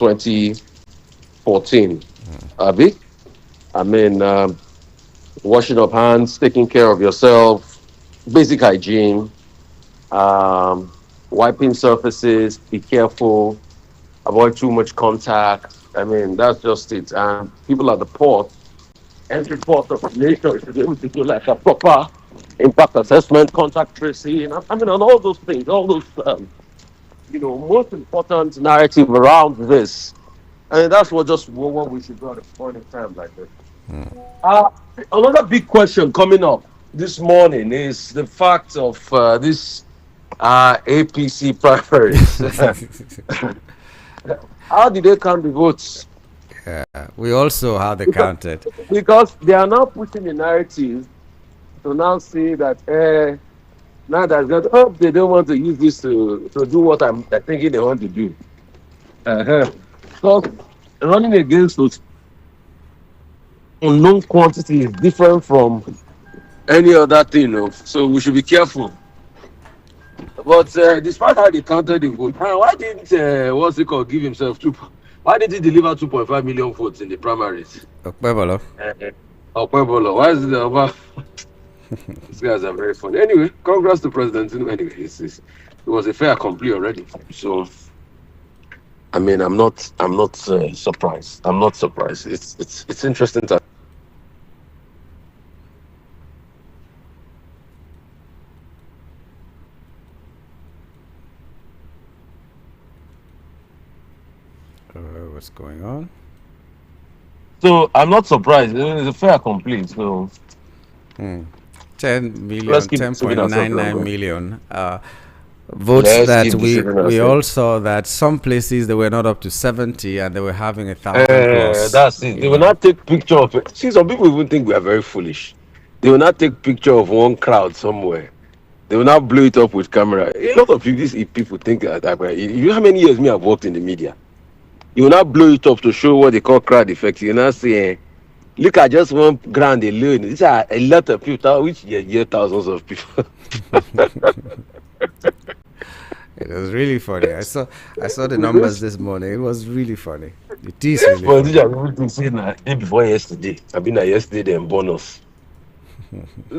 2014. Abi? I mean, washing of hands, taking care of yourself, basic hygiene, um, wiping surfaces, be careful, avoid too much contact. I mean, that's just it. And people at the port, every port of the nation should be able to do like a proper impact assessment, contact tracing. I mean, and all those things, all those, most important narrative around this. And that's what we should do at a point in time like this. Uh, Another big question coming up this morning is the fact of this APC primaries. How did they count the votes? We also how they counted. Because they are now pushing the narrative to now say that now that they don't want to use this to do what I'm thinking they want to do. So running against those unknown quantity is different from any other thing. So we should be careful. But despite how they counted the vote, why didn't what's it called give himself two? Why did he deliver 2.5 million votes in the primaries? Okpebolo. Okpebolo. Why is it about? These guys are very funny. Anyway, congrats to President Tinubu. Anyway, it was a fait accompli already. So, I mean, I'm not surprised. I'm not surprised. It's interesting to. What's going on? So I'm not surprised. It's a fait accompli. So 10 million, let's keep deceiving ourselves, 10.99 million votes Let's that keep we deceiving all ourselves. saw that some places they were not up to 70 and they were having 1,000 plus. That's it. They will not take picture of it. See, some people even think we are very foolish. They will not take picture of one crowd somewhere. They will not blow it up with camera. A lot of people think that. You know how many years me have worked in the media? You will not blow it up to show what they call crowd effect. You will not say, look at just one grand alone. These are a lot of people, which year thousands of people. It was really funny. I saw the numbers this morning. It was really funny. It is really funny. But did say day before yesterday? I've been yesterday, then bonus.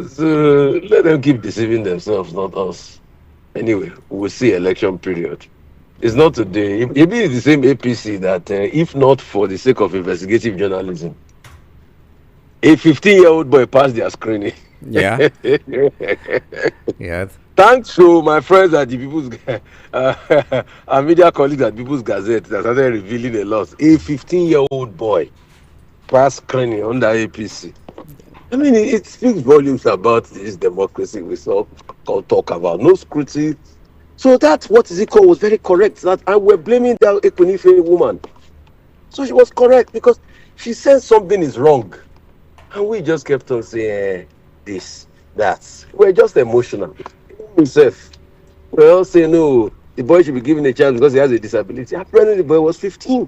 So let them keep deceiving themselves, not us. Anyway, we'll see election period. It's not today. Maybe it's the same APC that, if not for the sake of investigative journalism, a 15-year-old boy passed their screening. Yeah. Yeah. Thanks to my friends at the People's our media colleagues at People's Gazette that started revealing a lot. A 15-year-old boy passed screening under APC. I mean, it speaks volumes about this democracy we talk about. No scrutiny. So that what is it called was very correct. And we're blaming that Ekunife woman. So she was correct because she said something is wrong. And we just kept on saying this, that. We're just emotional. Himself. We all say no, the boy should be given a chance because he has a disability. Apparently the boy was 15.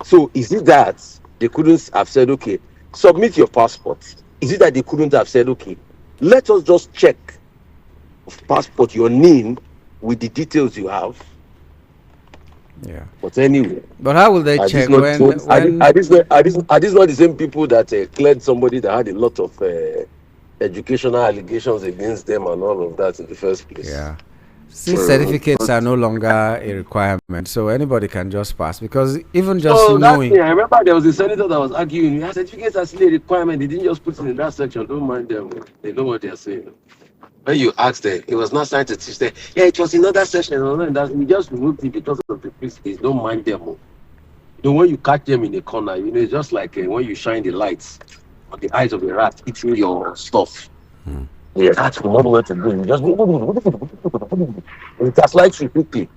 So is it that they couldn't have said, okay, submit your passport? Is it that they couldn't have said, okay, let us just check passport, your name, with the details you have? Yeah. But anyway. But how will they check are these not the same people that cleared somebody that had a lot of educational allegations against them and all of that in the first place? Yeah. Since certificates are no longer a requirement, so anybody can just pass, because even just knowing. I remember there was a senator that was arguing, yeah, certificates are still a requirement. They didn't just put it in that section. Don't mind them. They know what they are saying. When you asked them, it was not signed to teach them. Yeah, it was in another section. We just removed it because of the please. Don't mind them. When you catch them in the corner, it's just like when you shine the lights on the eyes of a rat eating your stuff. The rat will not know what to do. You just it has like you quickly.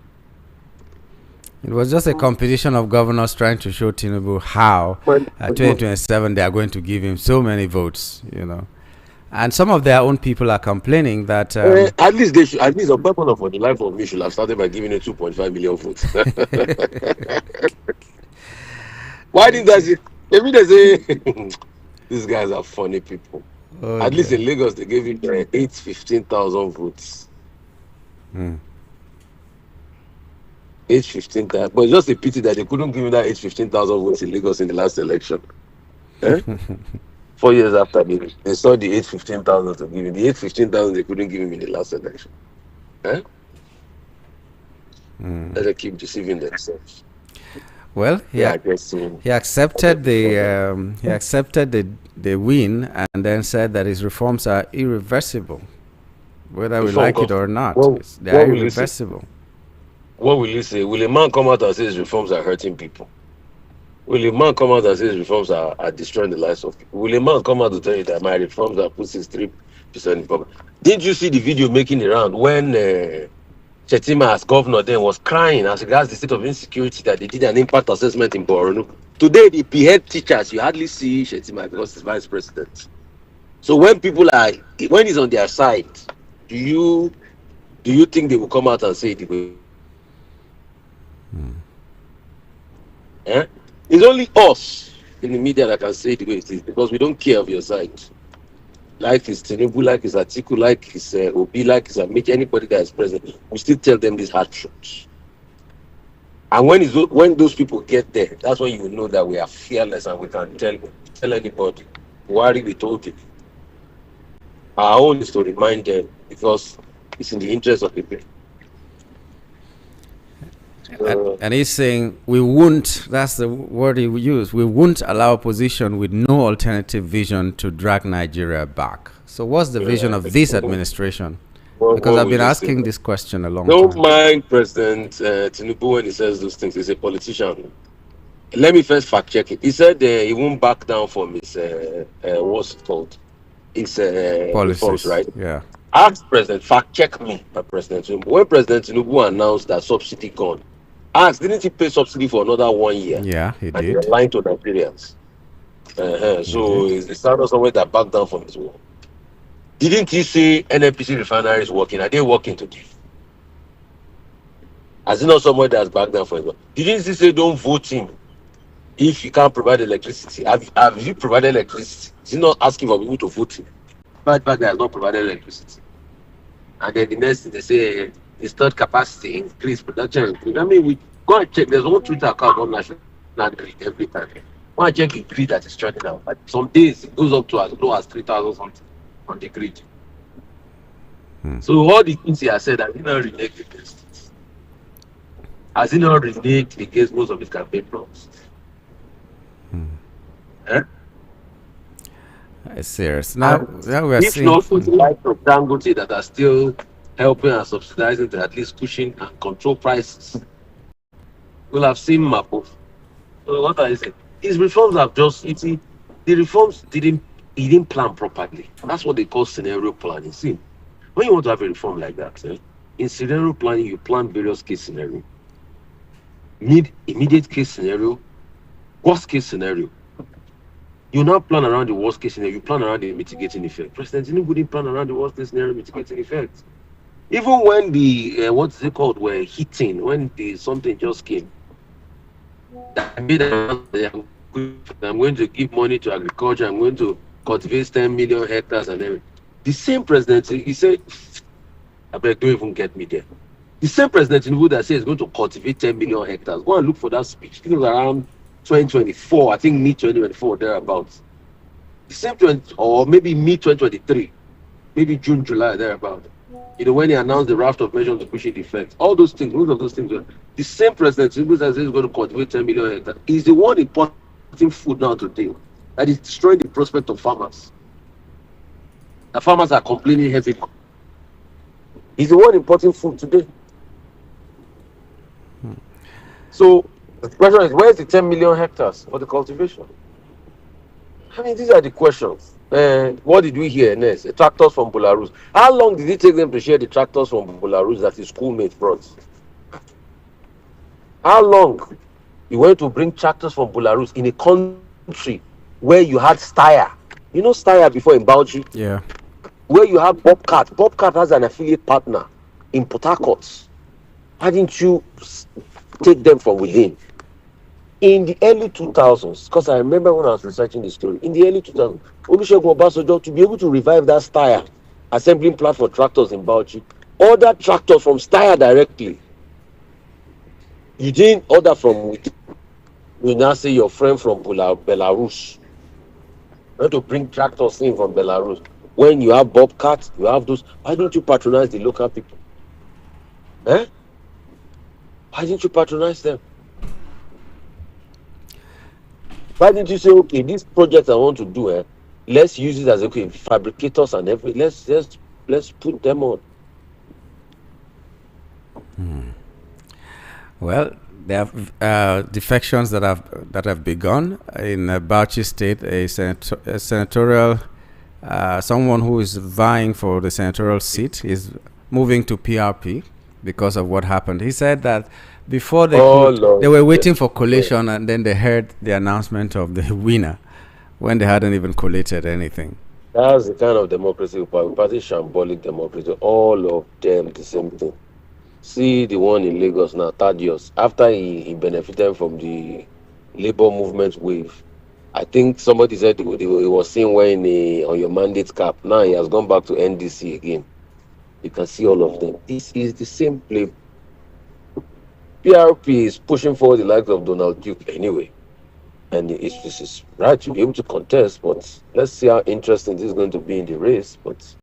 It was just a competition of governors trying to show Tinubu how 2027 they are going to give him so many votes, And some of their own people are complaining that at least they should. At least a person for the life of me should have started by giving it 2.5 million votes. Why didn't I say? Maybe they say these guys are funny people. At least in Lagos they gave it 15,000 votes. age 15. But it's just a pity that they couldn't give him that age 15,000 votes in Lagos in the last election. Eh? 4 years after they saw the age 15,000 to give him. The age 15,000 they couldn't give him in the last election. Eh? Let them keep deceiving themselves. Well, he accepted the win and then said that his reforms are irreversible, whether we like it or not. They are irreversible. What will you say? Will a man come out and say his reforms are hurting people? Will a man come out and say his reforms are destroying the lives of people? Will a man come out to tell you that my reforms are put 63% in problem? Didn't you see the video making it round when Shetima, as governor then, was crying as regards the state of insecurity that they did an impact assessment in Borno? Today, the behead teachers, you hardly see Shetima because he's vice president. So when when he's on their side, do you think they will come out and say it? Eh? It's only us in the media that can say it the way it is because we don't care of your side. Like his Tinubu, like his Atiku, like his Obi, like his Amich, anybody that is present, we still tell them these hard truths. And when those people get there, that's when you know that we are fearless and we can tell anybody. Worry, we told you. Our own is to remind them because it's in the interest of people. And he's saying we won't, that's the word he used, we won't allow opposition with no alternative vision to drag Nigeria back. So what's the vision of this administration? Because I've been asking this question a long time. Don't mind President Tinubu when he says those things. He's a politician. Let me first fact check it. He said he won't back down from his, what's it called? His policies, right? Yeah. Ask President, fact check me by President Tinubu. When President Tinubu announced that subsidy gone, ask, didn't he pay subsidy for another 1 year? Yeah, he did. And he aligned to Nigerians. So it's not somewhere that backed down from his word. Didn't he say NNPC refineries working? Are they working today? Has he not somewhere that's backed down from his word? Didn't he say don't vote him if you can't provide electricity? Have you provided electricity? Is he not asking for people to vote him? But that has not provided electricity. And then the next thing they say installed capacity, increase production, increase. I mean, we go and check. There's one Twitter account on National Grid every time. Go and check the grid that is trending out. But some days it goes up to as low as 3,000 something on the grid. So all the things he has said, has he not reneged against it? Has he not reneged against most of his campaign promises? It's serious. Now we are if seeing. Not for the likes of Dangote that are still helping and subsidizing to at least cushion and control prices, we'll have seen Mapo. So what I say, his reforms have just, the reforms he didn't plan properly. That's what they call scenario planning. See, when you want to have a reform like that, in scenario planning, you plan various case scenarios. Immediate case scenario, worst case scenario. You now plan around the worst case scenario, you plan around the mitigating effect. President Tinubu didn't plan around the worst case scenario mitigating effect. Even when the what's it called were hitting, when something just came, that made I'm going to give money to agriculture, I'm going to cultivate 10 million hectares and everything. The same president, he said, I beg, don't even get me there. The same president Tinubu that says he's going to cultivate 10 million hectares. Go and look for that speech. It was around 2024, I think mid 2024, thereabouts. The same or maybe mid 2023, maybe June, July, thereabouts. You know, when he announced the raft of measures to push it effect, all those things, most of those things were the same president Tinubu that says he's going to cultivate 10 million hectares. He's the one importing food now today that is destroying the prospect of farmers. The farmers are complaining heavily. He's the one importing food today. So the question is, where's the 10 million hectares for the cultivation? I mean, these are the questions. What did we hear next? Tractors from Belarus. How long did it take them to share the tractors from Belarus that his schoolmate brought? How long? You went to bring tractors from Belarus in a country where you had Steyr. You know Steyr before in Belgium? Yeah. Where you have Bobcat. Bobcat has an affiliate partner in Port Harcourt. Why didn't you take them from within? In the early 2000s, because I remember when I was researching the story, in the early 2000s, Olusegun Obasanjo, to be able to revive that Steyr assembling plant for tractors in Bauchi, ordered tractors from Steyr directly. You didn't order from with. You now say your friend from Belarus. You want to bring tractors in from Belarus. When you have bobcats, you have those. Why don't you patronize the local people? Eh? Why didn't you patronize them? Why didn't you say, okay, this project I want to do, let's use it as okay, fabricators and everything. Let's put them on. Well, there are defections that have begun in Bauchi State. A senatorial, someone who is vying for the senatorial seat is moving to PRP because of what happened. He said that before they they were waiting for collation, and then they heard the announcement of the winner when they hadn't even collated anything. That's the kind of democracy we practice, shambolic democracy. All of them the same thing. See the one in Lagos now, Thaddeus. After he benefited from the labor movement wave, I think somebody said he was seen wearing on your mandate cap. Now he has gone back to NDC again. You can see all of them. This is the same play. PRP is pushing forward the likes of Donald Duke anyway. And it's right to be able to contest, but let's see how interesting this is going to be in the race. But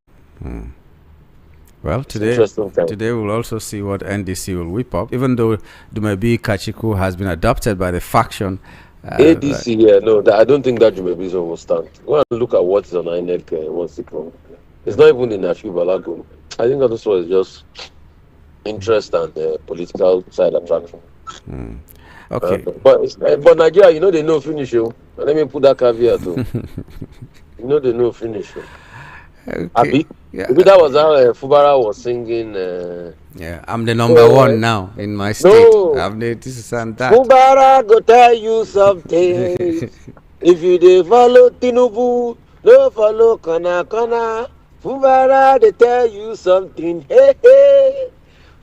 well, today we'll also see what NDC will whip up, even though Dumebi Kachiku has been adopted by the faction. ADC, I don't think that Dumebi will stand. Go and look at what's on INEC, what's it called. It's not even in Ashu Balago. I think that one is just interest and political side attraction. Okay. But Nigeria, they know finish you. Let me put that caveat too. They know finish you. Okay. Maybe that was how Fubara was singing. I'm the number one now in my state. I'm the this and that. Fubara go tell you something. If you dey follow Tinubu, no follow Kana. Fubara they tell you something. Hey.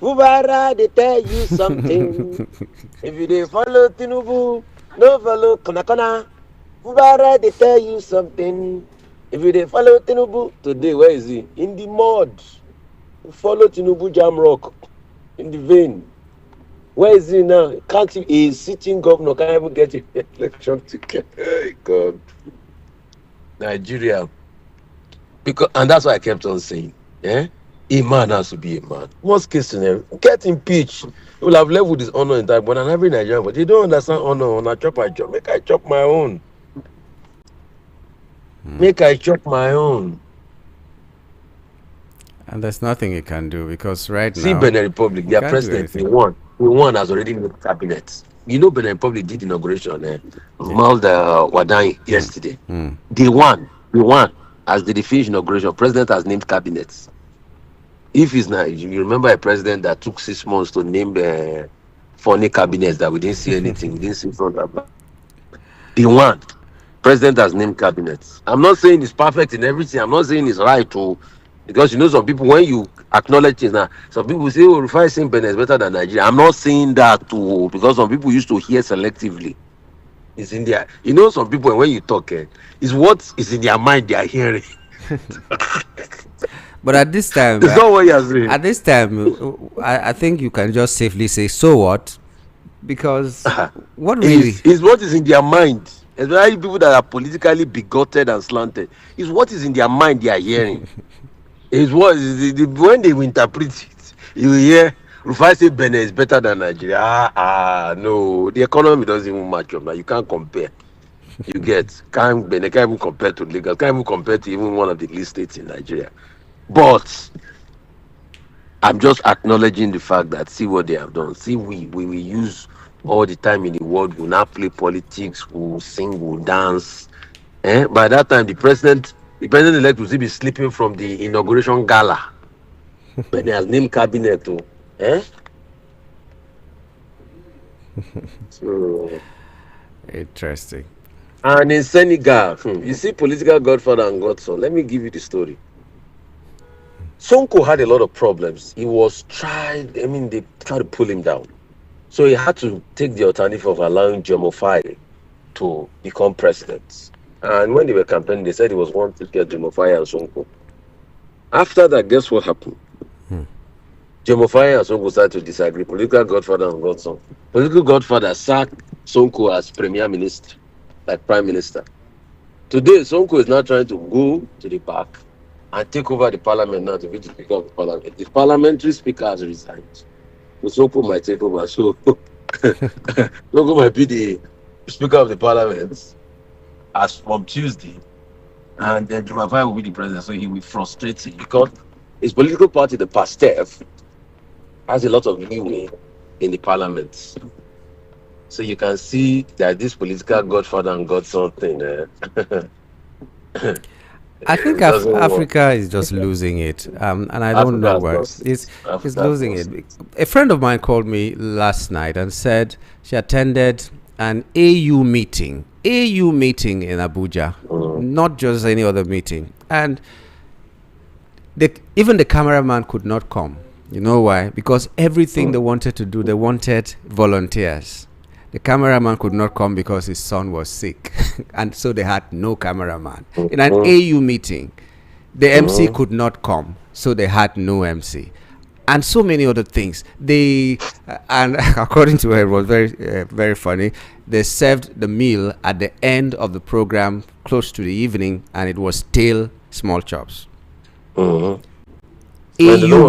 Fubara they tell you something. If you dey follow Tinubu, no follow Kana. Fubara they tell you something. If you dey follow Tinubu today, where is he? In the mud. Follow Tinubu jam rock in the vein. Where is he now? Can't he? A sitting governor can't even get an election ticket. God, Nigeria. And that's why I kept on saying, a man has to be a man. Worst case scenario, get impeached. He will have left with his honor in time. But I'm every Nigerian, but you don't understand honor. When I chop. Make I chop my own. Make I chop my own. And there's nothing you can do because now... See Benin Republic, their president, the one has already made cabinet. Benin Republic did inauguration, Malda Wadai yesterday. The one, as they finish inauguration, president has named cabinets. If it's not, you remember a president that took 6 months to name funny cabinets that we didn't see anything, we didn't see front of back. The one. President has named cabinets. I'm not saying it's perfect in everything. I'm not saying it's right to, because some people, when you acknowledge it now, some people say, Rufai saying Benin is better than Nigeria. I'm not saying that too, because some people used to hear selectively. It's in their, some people, when you talk, it's what is in their mind they are hearing. But at this time, it's not what you're saying. At this time, I think you can just safely say, so what? Because what really is what is in their mind. Especially people that are politically bigoted and slanted, is what is in their mind they are hearing. Is what when they interpret it, you hear Rufai say Benin is better than Nigeria. No, the economy doesn't even match up. Now you can't compare. You get Benin can't even compare to Lagos, can't even compare to even one of the least states in Nigeria. But I'm just acknowledging the fact that see what they have done. See, we use all the time in the world, we'll now play politics, we'll sing, we'll dance. By that time, the president-elect will still be sleeping from the inauguration gala. But he has named cabinet too. So interesting. And in Senegal, you see political godfather and godson. Let me give you the story. Sonko had a lot of problems. He was they tried to pull him down. So he had to take the alternative of allowing Jomofai to become president. And when they were campaigning, they said he was wanting to get Jomofai and Sonko. After that, guess what happened? Jomofai and Sonko started to disagree. Political godfather and godson. Political godfather sacked Sonko as premier minister, like prime minister. Today, Sonko is now trying to go to the back and take over the parliament now to be the speaker of the parliament. The parliamentary speaker has resigned. So Sonko might take over. So Sonko might be the speaker of the parliament as from Tuesday. And then Rufai will be the president. So he will frustrate it because his political party, the PASTEF, has a lot of leeway in the parliament. So you can see that this political godfather and godson thing. I think Africa is just losing it, and I don't know why. It's losing it. A friend of mine called me last night and said she attended an AU meeting in Abuja, not just any other meeting, and even the cameraman could not come. You know why? Because everything they wanted to do, they wanted volunteers. The cameraman could not come because his son was sick, and so they had no cameraman. In an AU meeting, the MC could not come, so they had no MC, and so many other things. And according to her, it was very, very funny. They served the meal at the end of the program, close to the evening, and it was still small chops. AU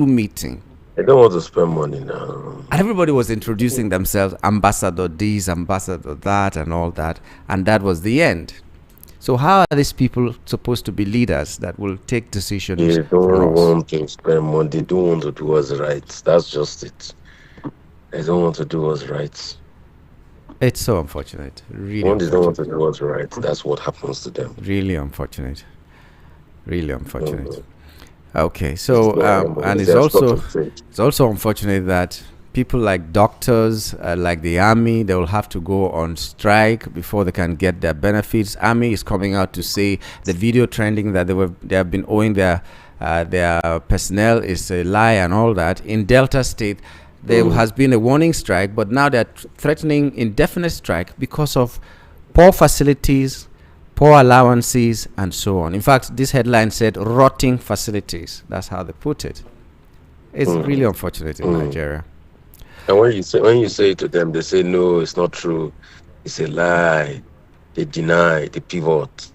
meeting. They don't want to spend money now. And everybody was introducing themselves, ambassador this, ambassador that, and all that. And that was the end. So how are these people supposed to be leaders that will take decisions? They don't want to spend money. They don't want to do what's right. That's just it. They don't want to do what's right. It's so unfortunate. Really When they don't want to do what's right, that's what happens to them. Really unfortunate. Really unfortunate. Okay, so and it's also unfortunate that people like doctors, like the army, they will have to go on strike before they can get their benefits. Army is coming out to say the video trending that they have been owing their personnel is a lie and all that. In Delta State, there has been a warning strike, but now they're threatening indefinite strike because of poor facilities, poor allowances, and so on. In fact, this headline said rotting facilities. That's how they put it. It's really unfortunate in Nigeria. And when you say it to them, they say no, it's not true. It's a lie. They deny, they pivot.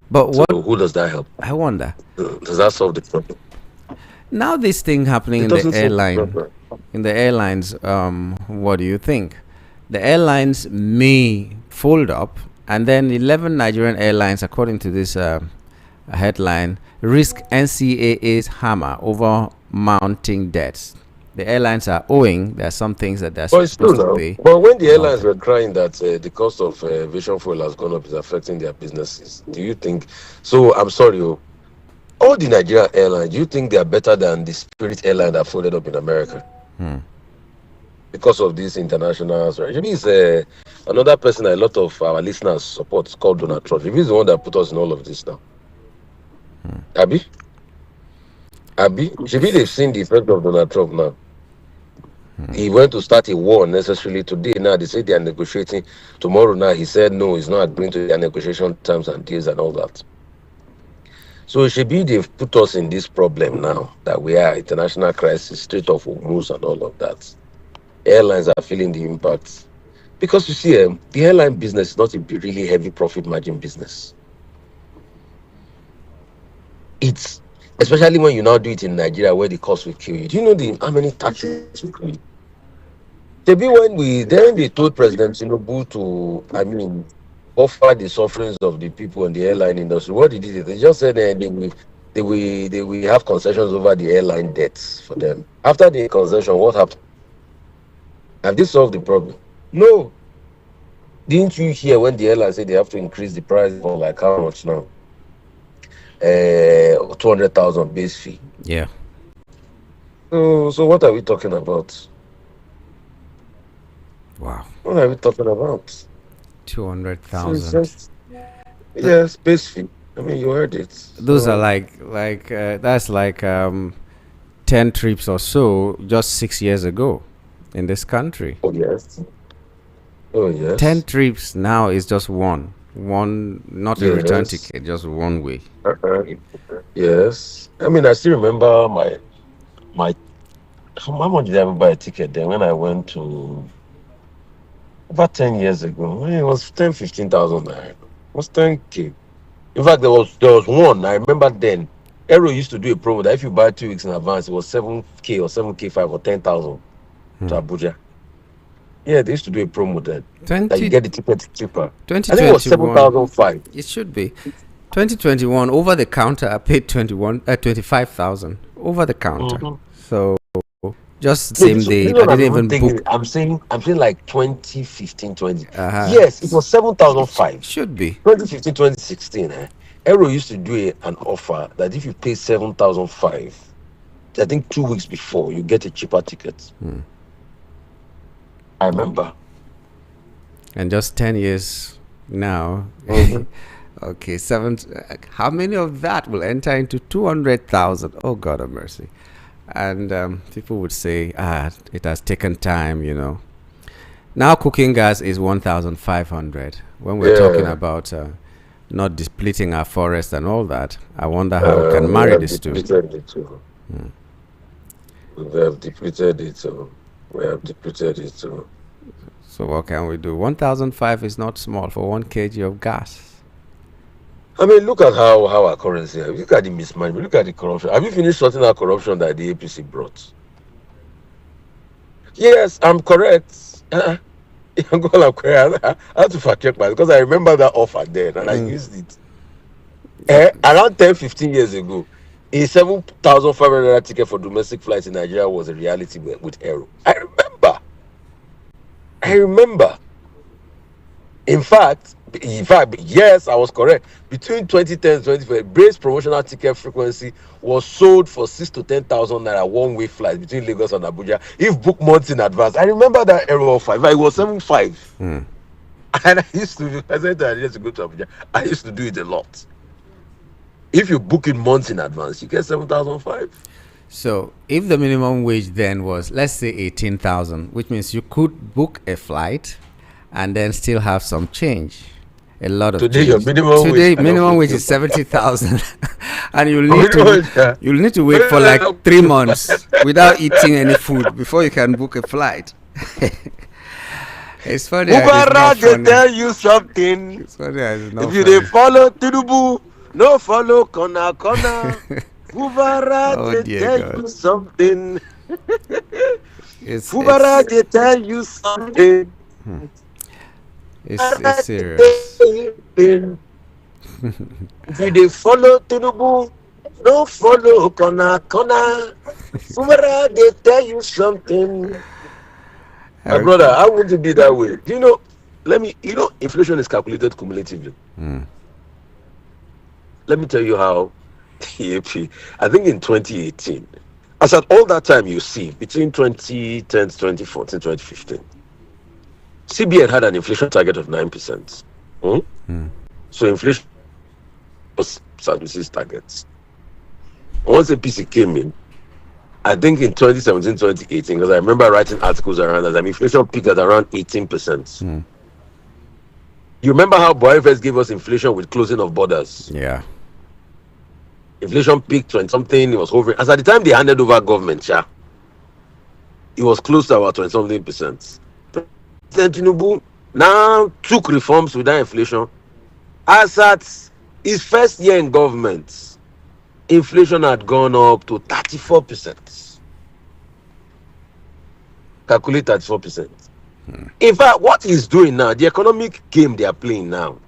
But so who does that help? I wonder. Does that solve the problem? Now this thing happening in the airlines, what do you think? The airlines may fold up, and then 11 Nigerian airlines, according to this headline, risk NCAA's hammer over mounting debts. The airlines are owing. There are some things that they're supposed to pay. But when the airlines were crying that the cost of aviation fuel has gone up, is affecting their businesses, do you think? So I'm sorry, all the Nigerian airlines, do you think they are better than the Spirit airline that folded up in America? Because of this international, maybe it's another person a lot of our listeners support, called Donald Trump. Maybe he's the one that put us in all of this now. Abi, maybe they've seen the effect of Donald Trump now. He went to start a war necessarily today. Now they say they are negotiating. Tomorrow now he said no, he's not agreeing to their negotiation terms and deals and all that. So maybe they've put us in this problem now that we are international crisis, Strait of Hormuz and all of that. Airlines are feeling the impact. Because you see, the airline business is not a really heavy profit margin business. It's, especially when you now do it in Nigeria where the cost will kill you. Do you know how many taxes will kill you? Maybe when they told President Tinubu to, offer the sufferings of the people in the airline industry, what did they do? They just said they will have concessions over the airline debts for them. After the concession, what happened? Have they solved the problem? No. Didn't you hear when the airline said they have to increase the price for like how much now? 200,000 base fee. Yeah. So what are we talking about? Wow. What are we talking about? 200,000. Yes, base fee. I mean, you heard it. Those are that's like 10 trips or so just 6 years ago in this country. Oh yes. 10 trips now is just one One, not a return Yes. ticket, just one way. Uh-uh. Yes. I mean, I still remember my how much did I buy a ticket then when I went to about 10 years ago? It was 15,000 naira. It was 10K. In fact, there was one. I remember then. Aero used to do a promo that if you buy 2 weeks in advance, it was 7K or 7K5 or 10,000 to Abuja. Yeah, they used to do a promo then. That you 20, get the ticket cheaper. I think it was 2021. 7,005. It should be. 2021 over the counter. I paid 25,000 over the counter. Mm-hmm. So just No, same day. this I one I'm didn't even even thinking. book. I'm saying like 2015, 20. Uh-huh. Yes, it was 7,005. Should be. 2015, 2016. Aero used to do an offer that if you pay 7,005, I think 2 weeks before, you get a cheaper ticket. I remember. And just 10 years now. Okay, seven. How many of that will enter into 200,000? Oh, God of mercy. And people would say, it has taken time, Now cooking gas is 1,500. When we're talking about not depleting our forest and all that, I wonder how we can marry these two. We have depleted it. We have depleted it. So what can we do? 1,005 is not small for 1 kg of gas. I mean, look at how our currency. Look at the mismanagement. Look at the corruption. Have you finished sorting out corruption that the APC brought? Yes, I'm correct. I had to fact check my because I remember that offer then and I used it. Around 10, 15 years ago, a 7,500 ticket for domestic flights in Nigeria was a reality with Aero. I remember. In fact, yes, I was correct. Between 2010 and 2012, Brace promotional ticket frequency was sold for 6,000 to 10,000 naira one-way flight between Lagos and Abuja. If booked months in advance, I remember that Aero of 5. It was 7.5, and I said that I used to go to Abuja. I used to do it a lot. If you book in months in advance, you get 7,005. So if the minimum wage then was, let's say, 18,000, which means you could book a flight and then still have some change. A lot of today change. Today minimum wage is 70,000, and you'll need to wait for like 3 months without eating any food before you can book a flight. It's funny. Ubara, they tell you something. It's funny. It's not if you they follow Tinubu, no follow corner. Ubara, they tell you something. Ubara, they tell you something. It's serious. If you they follow Tinubu, no follow corner. Ubara, they tell you something. My brother, how would it be that way? Do you know, inflation is calculated cumulatively. Let me tell you how the AP, I think in 2018, as at all that time you see, between 2010 to 2014, 2015, CBN had an inflation target of 9%. So inflation was services targets. Once APC came in, I think in 2017, 2018, because I remember writing articles around that, inflation peaked at around 18%. You remember how Buhari first gave us inflation with closing of borders? Yeah. Inflation peaked when something, it was hovering. As at the time they handed over government, it was close to about 20-something%. President Tinubu now took reforms without inflation. As at his first year in government, inflation had gone up to 34%. Calculate 34%. In fact, what he's doing now, the economic game they are playing now,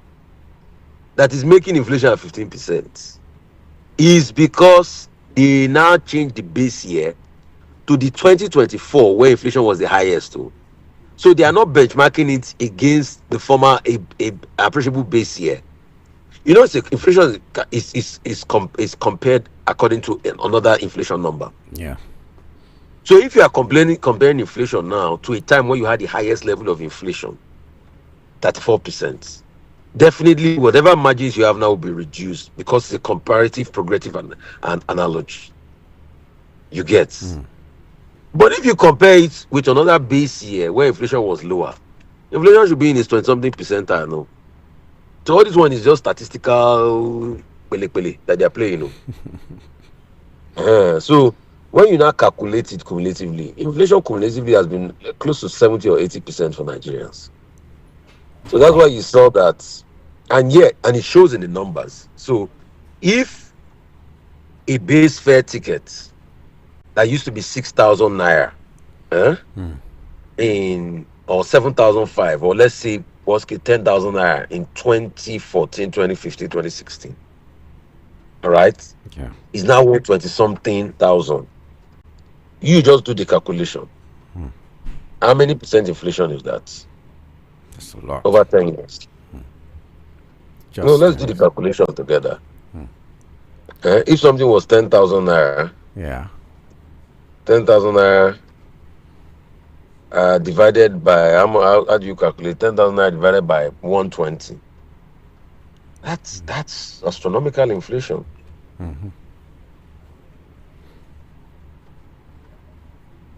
that is making inflation at 15%, is because they now changed the base year to the 2024, where inflation was the highest. So they are not benchmarking it against the former appreciable base year. Inflation is compared according to another inflation number. Yeah. So if you are comparing inflation now to a time when you had the highest level of inflation, 34%, definitely whatever margins you have now will be reduced because it's a comparative progressive and analogy. You get. But if you compare it with another base year where inflation was lower, inflation should be in its 20-something percentile, no? So all this one is just statistical pele that they are playing. So when you now calculate it cumulatively, inflation cumulatively has been close to 70 or 80% for Nigerians. So that's Wow. why you saw that, and it shows in the numbers. So if a base fare ticket that used to be 6,000 naira, in or 7,005, or let's say was 10,000 naira in 2014, 2015, 2016. All right, Yeah. is now 120 something thousand. You just do the calculation. How many percent inflation is that That's a lot. over 10 years? No, Just let's do the 10. calculation together. If something was 10,000 naira, Yeah. 10,000 naira divided by how do you calculate 10,000 naira divided by 120? That's astronomical inflation.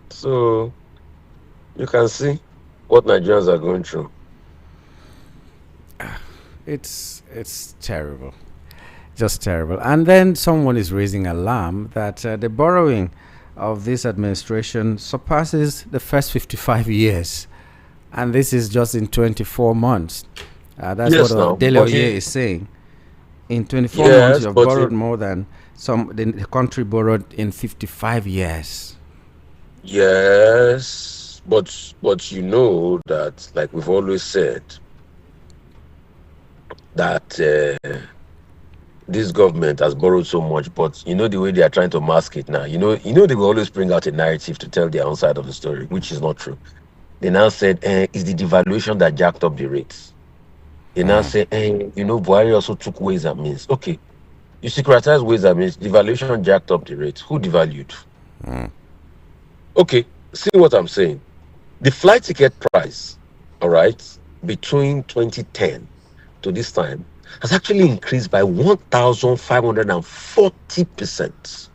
So you can see what Nigerians are going through. It's terrible, just terrible. And then someone is raising alarm that the borrowing of this administration surpasses the first 55 years, and this is just in 24 months. That's Yes, what now, Dele but Oye is saying. In 24 months, yes, you have but borrowed more than the country borrowed in 55 years. yes, but you know that, like we've always said, that this government has borrowed so much, but you know the way they are trying to mask it now. They will always bring out a narrative to tell their own side of the story, which is not true. They now said, it's the devaluation that jacked up the rates. They now say, Buhari also took Ways and Means. Okay, you securitize Ways and Means, devaluation jacked up the rates. Who devalued? Okay, see what I'm saying. The flight ticket price, all right, between 2010 to this time has actually increased by 1,540%.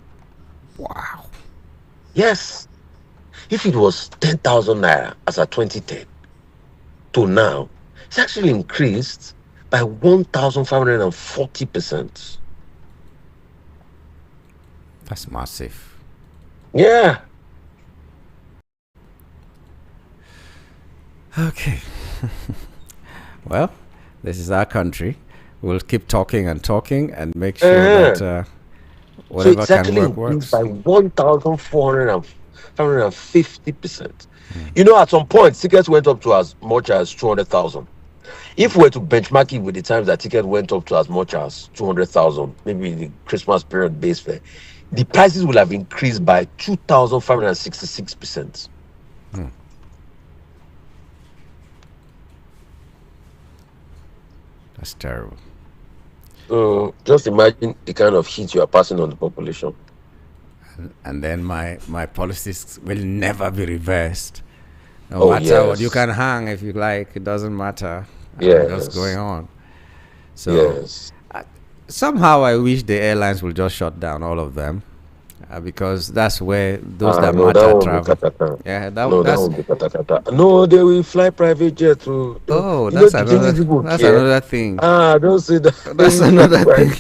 Wow. Yes. If it was 10,000 naira as at 2010 to now, it's actually increased by 1,540%. That's massive. Yeah. Okay. Well, this is our country. We'll keep talking and talking and make sure that whatever so it's can work increased works. by 1,450%. At some point, tickets went up to as much as 200,000. If we were to benchmark it with the times that ticket went up to as much as 200,000, maybe the Christmas period base fare, the prices will have increased by 2,566%. That's terrible. So just imagine the kind of heat you are passing on the population. And then my policies will never be reversed. No matter what, you can hang if you like. It doesn't matter. What's going on? So somehow I wish the airlines will just shut down all of them, because that's where those that matter travel. Yeah, that won't be kata. No, they will fly private jet too. Oh, that's another thing. Don't say that. That's another thing.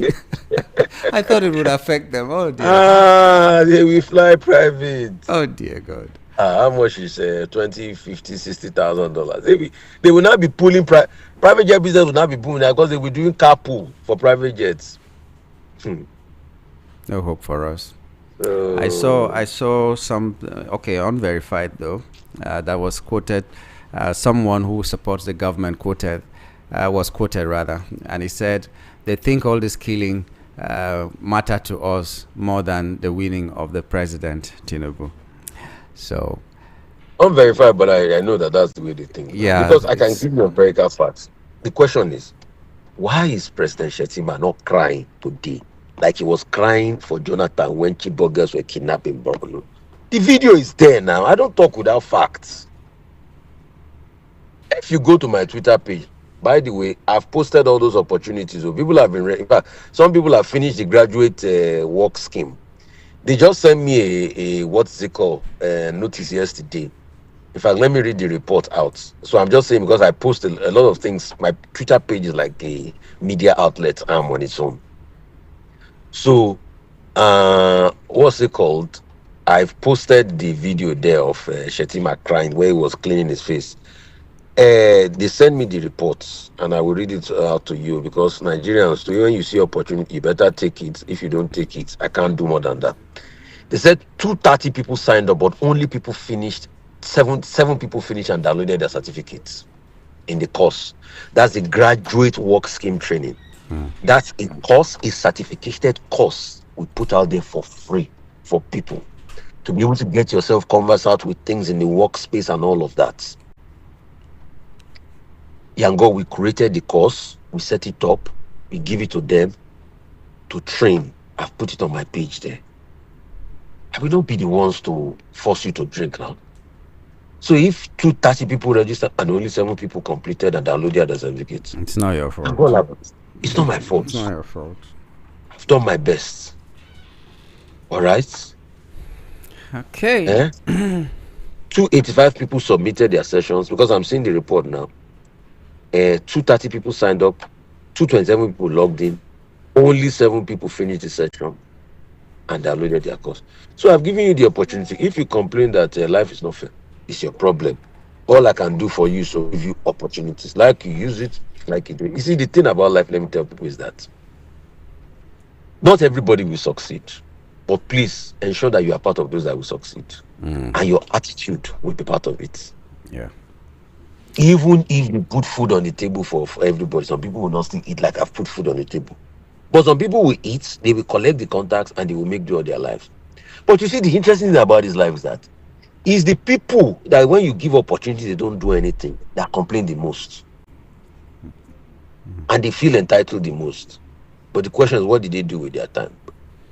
I thought it would affect them. Oh dear. They will fly private. Oh dear God. How much is $20,000, $50,000, $60,000? They will not be pulling private jet business will not be booming because they will be doing carpool for private jets. No hope for us. I saw some unverified though, that was quoted. Someone who supports the government was quoted rather, and he said they think all this killing matter to us more than the winning of the president Tinubu. So unverified, but I know that's the way they think. Yeah, because I can give you empirical facts. The question is, why is President Shettima not crying today like he was crying for Jonathan when Chibok girls were kidnapped in Borno? The video is there now. I don't talk without facts. If you go to my Twitter page, by the way, I've posted all those opportunities. So people have been, in fact, some people have finished the graduate work scheme. They just sent me a what's it called, notice yesterday. In fact, let me read the report out. So I'm just saying because I post a lot of things. My Twitter page is like a media outlet on its own. So, what's it called? I've posted the video there of Shetima crying where he was cleaning his face. They send me the reports and I will read it out to you because Nigerians, when you see opportunity, you better take it. If you don't take it, I can't do more than that. They said 230 people signed up, but only people finished, seven people finished and downloaded their certificates in the course. That's the graduate work scheme training. That's a course, a certificated course we put out there for free for people to be able to get yourself conversed out with things in the workspace and all of that. Yango, we created the course, we set it up, we give it to them to train. I've put it on my page there. And we don't be the ones to force you to drink now. So if 230 people registered and only 7 people completed and downloaded the certificates, it's not your fault. It's not my fault. It's not your fault. I've done my best. All right. Okay. 285 people submitted their sessions because I'm seeing the report now. 230 people signed up, 227 people logged in, only 7 people finished the session and downloaded their course. So I've given you the opportunity. If you complain that life is not fair, it's your problem. All I can do for you is to give you opportunities. Like you use it, like you do it. You see, the thing about life, let me tell people, is that not everybody will succeed. But please ensure that you are part of those that will succeed. And your attitude will be part of it. Yeah. Even if you put food on the table for everybody, some people will not still eat like I've put food on the table. But some people will eat, they will collect the contacts, and they will make do of their lives. But you see, the interesting thing about this life is that it's the people that when you give opportunity, they don't do anything, that complain the most. And they feel entitled the most. But the question is, what did they do with their time?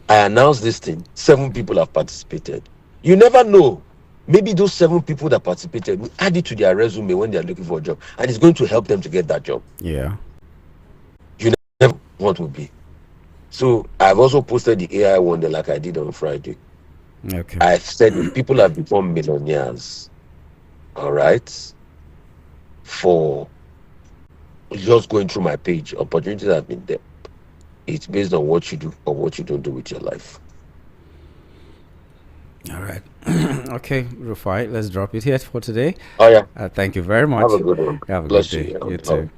I announced this thing, 7 people have participated. You never know. Maybe those 7 people that participated will add it to their resume when they are looking for a job, and it's going to help them to get that job. Yeah. You never know what will be. So I've also posted the AI one there like I did on Friday. Okay. I've said people have become millionaires. All right. For just going through my page, opportunities have been there. It's based on what you do or what you don't do with your life. All right. Okay, Rufai, let's drop it here for today. Oh, yeah. Thank you very much. Have a good one. Have a Bless good day. you. You too.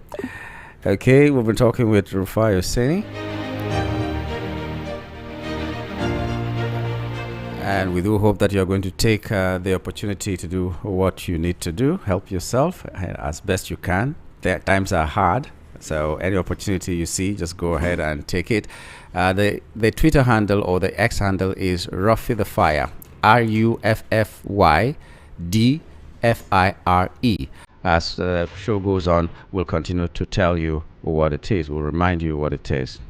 Okay, we've been talking with Rufai Oseni. And we do hope that you're going to take the opportunity to do what you need to do. Help yourself as best you can. Times are hard. So any opportunity you see, just go ahead and take it. The Twitter handle or the X handle is Rufai the Fire. RUFFYDFIRE. As the show goes on, we'll continue to tell you what it is. We'll remind you what it is.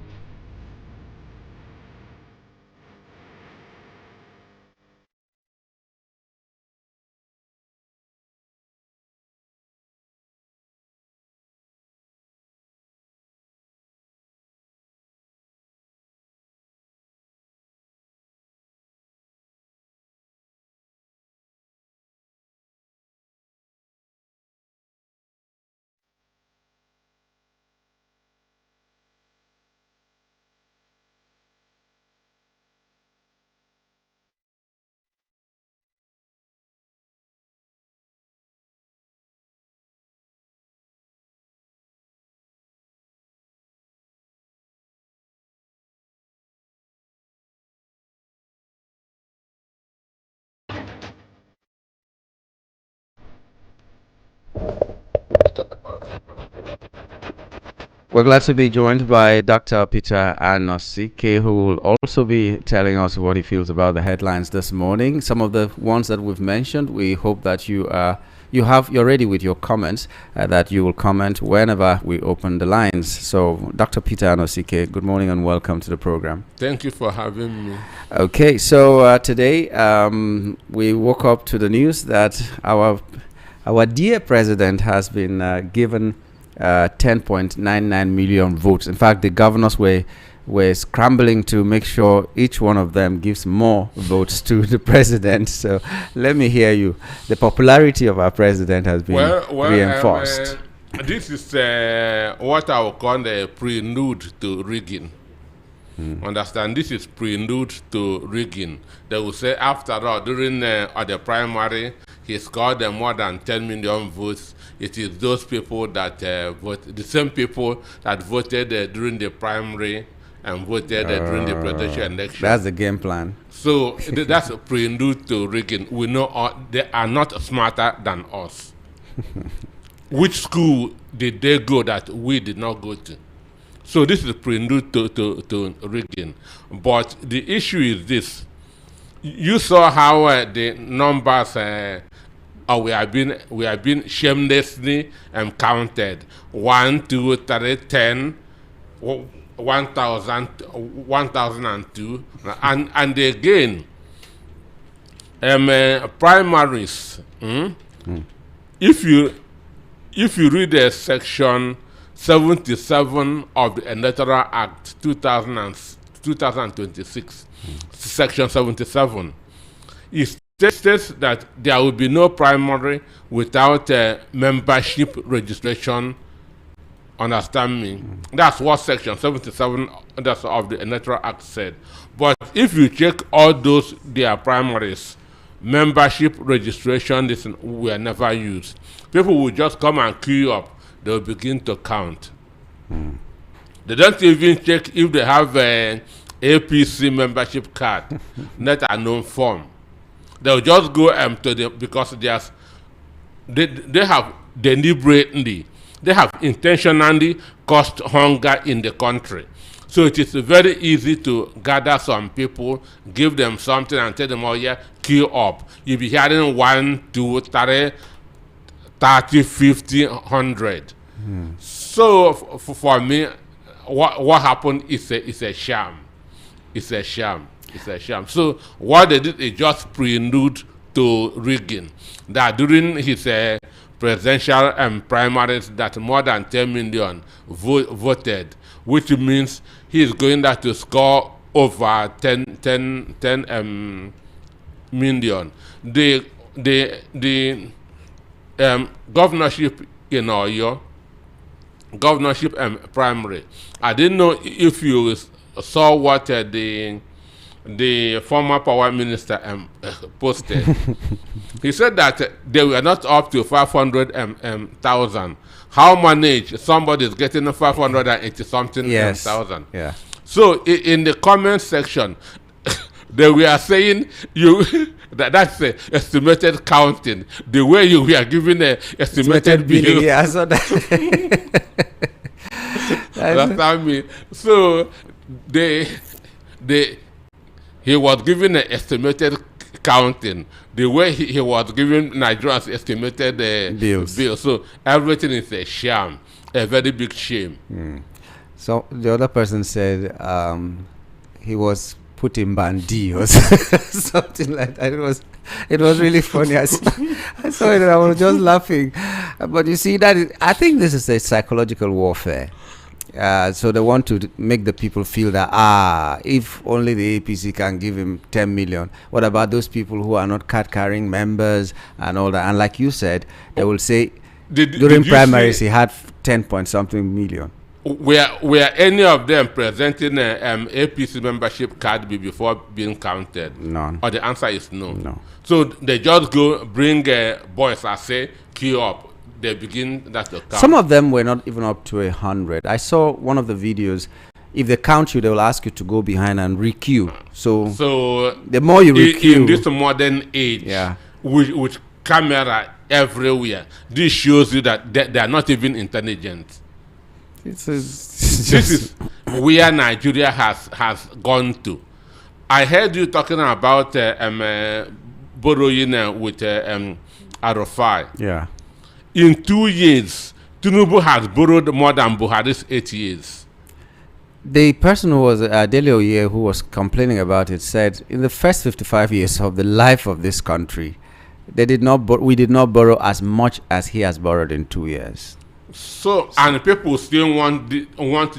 We're glad to be joined by Dr. Peter Anosike, who will also be telling us what he feels about the headlines this morning. Some of the ones that we've mentioned, we hope that you're ready with your comments, that you will comment whenever we open the lines. So, Dr. Peter Anosike, good morning and welcome to the program. Thank you for having me. Okay, so today we woke up to the news that our dear president has been given 10.99 million votes. In fact, the governors were were scrambling to make sure each one of them gives more votes to the president. So let me hear you. The popularity of our president has been reinforced. This is what I would call a prelude to rigging. Understand? This is prelude to rigging. They will say, after all, during the primary, he scored more than 10 million votes. It is those people that vote, the same people that voted during the primary and voted during the presidential election. That's the game plan. So that's a prelude to rigging. We know they are not smarter than us. Which school did they go that we did not go to? So this is a prelude to rigging. But the issue is this. You saw how the numbers we have been shamelessly counted. 1, 2, 3, 10, 1,000, 1,002, and again, primaries. If you read section 77 of the Electoral Act 2026, section 77, it states that there will be no primary without membership registration. Understand me? That's what section 77 of the Electoral Act said. But if you check all those their primaries, membership registration were never used. People will just come and queue up. They'll begin to count. They don't even check if they have a APC membership card, not a known form. They'll just go to because they have deliberately, they have intentionally caused hunger in the country. So it is very easy to gather some people, give them something and tell them, oh yeah, queue up. You'll be hearing 1, 2, 3, 30, 50, 100. So for me, what happened is a sham. It's a sham. It's a sham. So what they did is just prelude to rigging. That during his presidential primaries, that more than 10 million voted, which means he's going to score over 10 million. The governorship in Oyo, governorship primary. I didn't know if you saw what the former power minister posted. He said that they were not up to 500,000. How managed somebody is getting 580 something thousand? Yeah. So in the comment section, they were saying that's the estimated counting. The way you were giving the estimated bill. Yeah, I saw that. That's what I mean. So he was giving an estimated counting. The way he was giving Nigerians estimated bills. So everything is a sham, a very big shame. So the other person said he was put in bandy or something like that. It was really funny. I saw it and I was just laughing. But you see, I think this is a psychological warfare. So they want to make the people feel that, if only the APC can give him 10 million, what about those people who are not card-carrying members and all that? And like you said, they will say during primaries he had 10 point something million. Were any of them presenting an APC membership card before being counted? None. Or the answer is no. No. So they just go bring boys and say, queue up. They begin that to count. Some of them were not even up to 100. I saw one of the videos. If they count you, they will ask you to go behind and requeue. So the more you requeue in this modern age, with camera everywhere, this shows you that they are not even intelligent. This is where Nigeria has gone to. I heard you talking about borrowing with Rufai. Yeah. In 2 years, Tinubu has borrowed more than Buhari's 8 years. The person who was Delioye, who was complaining about it, said in the first 55 years of the life of this country, we did not borrow as much as he has borrowed in 2 years. So and people still want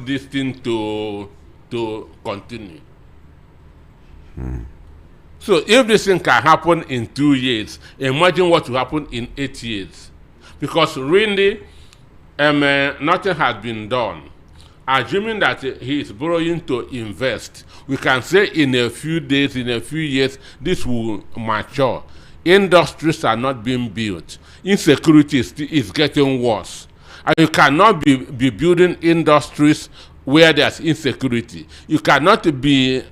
this thing to to continue. So if this thing can happen in 2 years, imagine what will happen in 8 years. Because really, nothing has been done. Assuming that he is borrowing to invest, we can say in a few days, in a few years, this will mature. Industries are not being built. Insecurity is getting worse. And you cannot be building industries where there's insecurity.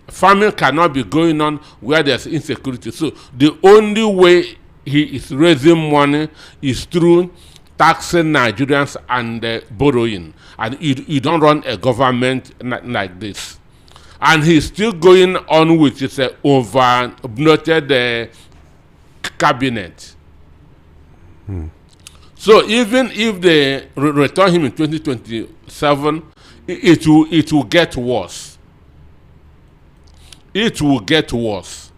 Farming cannot be going on where there's insecurity. So the only way he is raising money is through taxing Nigerians and borrowing. And you don't run a government like this. And he's still going on with his over-bloated cabinet. So even if they return him in 2027, it will get worse. It will get worse.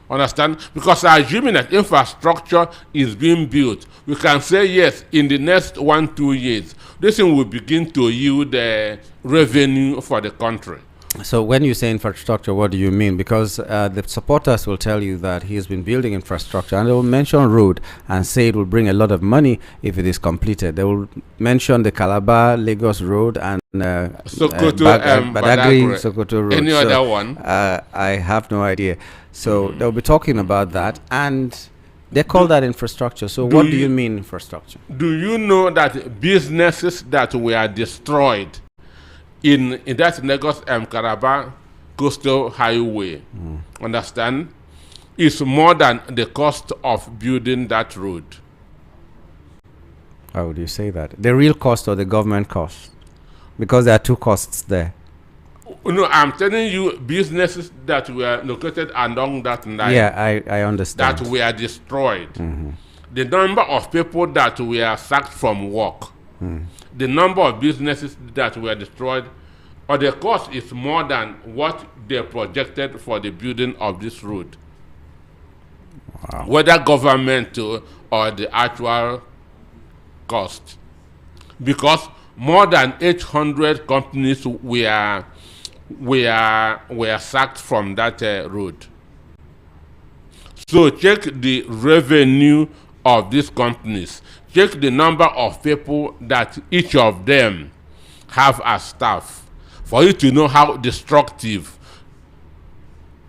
Understand? Because assuming that infrastructure is being built, we can say yes, in the next 1-2 years, this thing will begin to yield revenue for the country. So when you say infrastructure, what do you mean? Because the supporters will tell you that he has been building infrastructure, and they will mention road and say it will bring a lot of money if it is completed. They will mention the Calabar-Lagos road and Badagry-Sokoto road. Any other one? I have no idea. So they'll be talking about that, and they call that infrastructure. So what do you mean infrastructure? Do you know that businesses that were destroyed in that Lagos Calabar coastal highway, understand, is more than the cost of building that road? How would you say that? The real cost or the government cost? Because there are two costs there. No, I'm telling you, businesses that were located along that line. Yeah, I understand. That were destroyed. The number of people that were sacked from work, the number of businesses that were destroyed, or the cost is more than what they projected for the building of this road. Wow. Whether government or the actual cost. Because more than 800 companies were sacked from that road. So check the revenue of these companies. Check the number of people that each of them have as staff, for you to know how destructive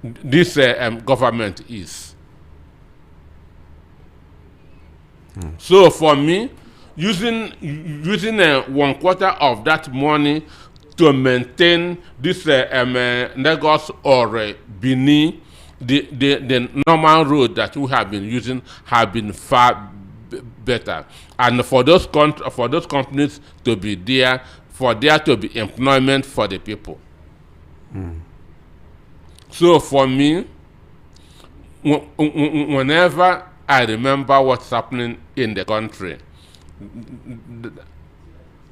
this government is. So for me, using 1/4 of that money to maintain this Lagos or Benin, the normal road that we have been using have been far better. And for those companies to be there, for there to be employment for the people. So for me, whenever I remember what's happening in the country,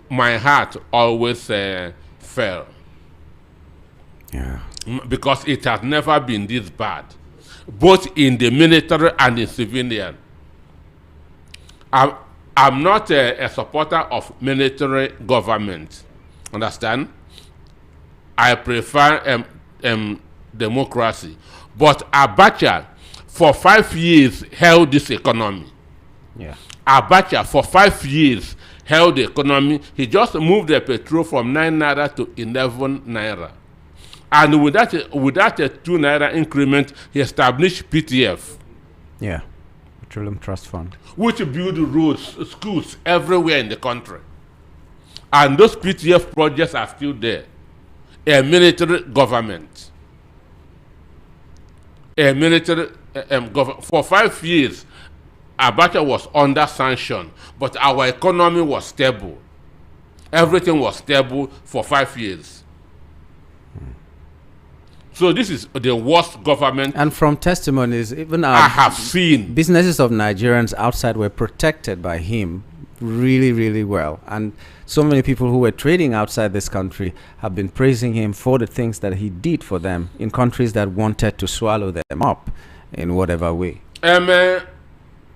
my heart always fell. Yeah. Because it has never been this bad, both in the military and in civilian. I'm not a supporter of military government. Understand? I prefer democracy. But Abacha, for 5 years, held this economy. Yeah. Abacha, for 5 years, held the economy. He just moved the petrol from 9 naira to 11 naira. And with that 2 naira increment, he established PTF. Yeah. Petroleum Trust Fund. Which build roads, schools everywhere in the country. And those PTF projects are still there. A military government. A military government. For 5 years, Abacha was under sanction, but our economy was stable. Everything was stable for 5 years. So this is the worst government. And from testimonies, even I have seen, businesses of Nigerians outside were protected by him really, really well. And so many people who were trading outside this country have been praising him for the things that he did for them in countries that wanted to swallow them up in whatever way.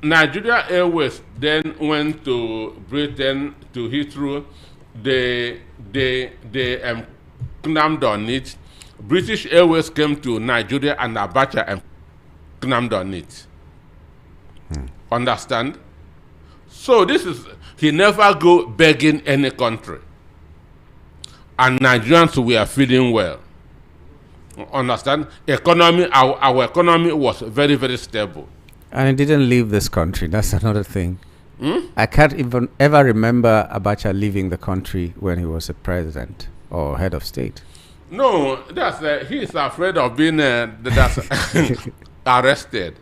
Nigeria Airways then went to Britain, to Heathrow. They clamped on it. British Airways came to Nigeria and Abacha and clamped on it. Understand? So he never go begging any country. And Nigerians were feeling well. Understand? Our economy was very, very stable. And he didn't leave this country. That's another thing. I can't even ever remember Abacha leaving the country when he was a president or head of state. No, he's afraid of being arrested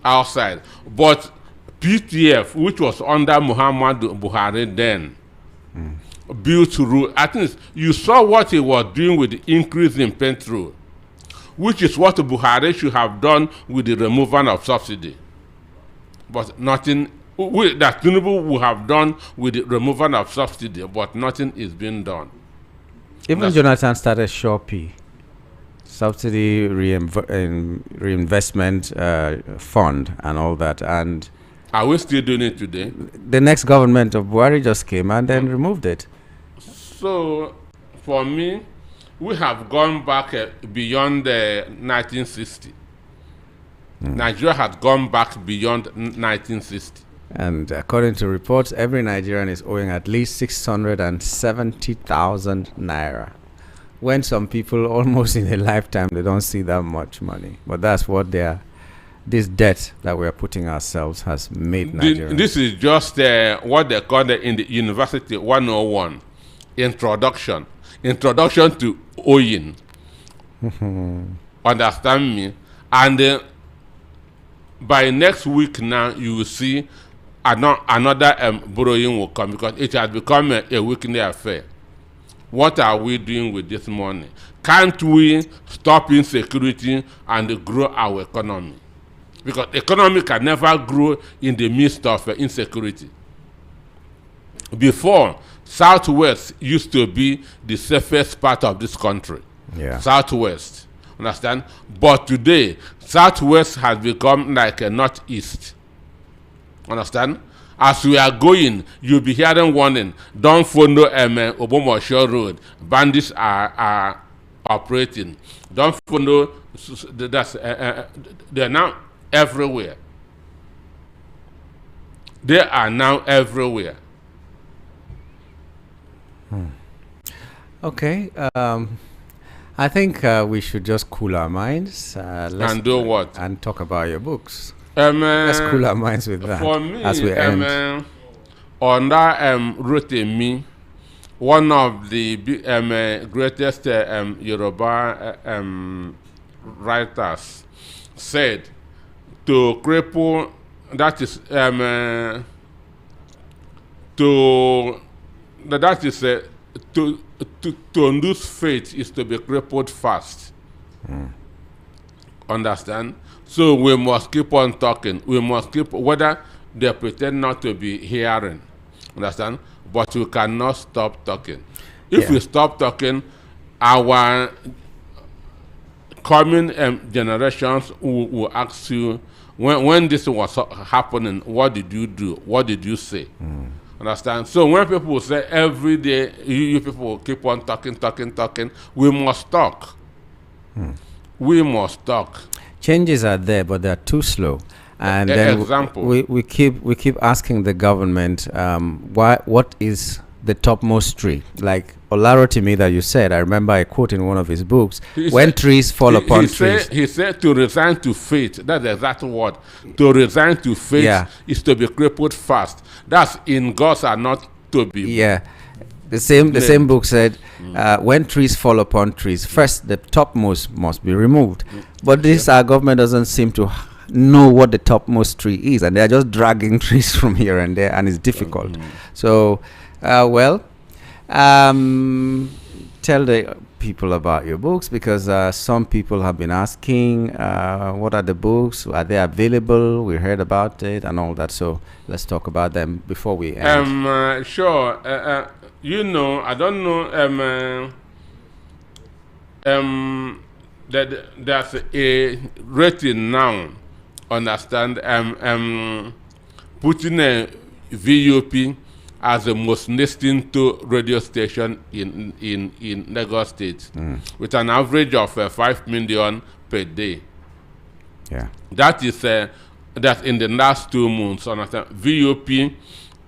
outside. But PTF, which was under Muhammadu Buhari then, built rule. I think you saw what he was doing with the increase in petrol, which is what Buhari should have done with the removal of subsidy. But nothing that Tinubu would have done with the removal of subsidy, but nothing is being done. Even Jonathan started Shopee, subsidy reinvestment fund and all that. And are we still doing it today? The next government of Buhari just came and then removed it. So, for me, we have gone back beyond 1960. Nigeria has gone back beyond 1960. And according to reports, every Nigerian is owing at least 670,000 naira. When some people, almost in a lifetime, they don't see that much money. But that's what this debt that we are putting ourselves has made Nigerians. This is just what they call in the University 101, introduction to owing. Understand me? And by next week now, you will see another borrowing will come, because it has become a weekly affair. What are we doing with this money? Can't we stop insecurity and grow our economy? Because economy can never grow in the midst of insecurity. Before, Southwest used to be the safest part of this country. Yeah. Southwest. Understand? But today, Southwest has become like a Northeast. Understand? As we are going, you'll be hearing warning. Don't follow Obomosho Road. Bandits are operating. Don't follow. They're now everywhere. They are now everywhere. Okay. I think we should just cool our minds. And do what? And talk about your books. Let's cool our minds with that. For me, as we end. Under Rotimi, one of the greatest Yoruba writers, said to cripple, that is to lose faith is to be crippled fast. Understand? So we must keep on talking. We must keep, whether they pretend not to be hearing. Understand? But we cannot stop talking. If we stop talking, our coming generations will ask you, when this was happening, what did you do? What did you say? Understand? So when people say every day, you people keep on talking, we must talk. We must talk. Changes are there, but they're too slow. And then we keep asking the government, what is the topmost tree? Like Olarotimi that you said, I remember a quote in one of his books, trees fall upon trees. He said to resign to fate. That's the exact word. To resign to fate is to be crippled fast. That's in God's are not to be. Yeah. The same book said, when trees fall upon trees, first the topmost must be removed. But our government doesn't seem to know what the topmost tree is, and they're just dragging trees from here and there, and it's difficult. So, tell the people about your books, because some people have been asking, what are the books? Are they available? We heard about it and all that. So let's talk about them before we end. Sure. I don't know. That there's a rating now. Understand? Putting a VUP as the most listened to radio station in Lagos State, with an average of 5 million per day. Yeah. That is that in the last 2 months. VOP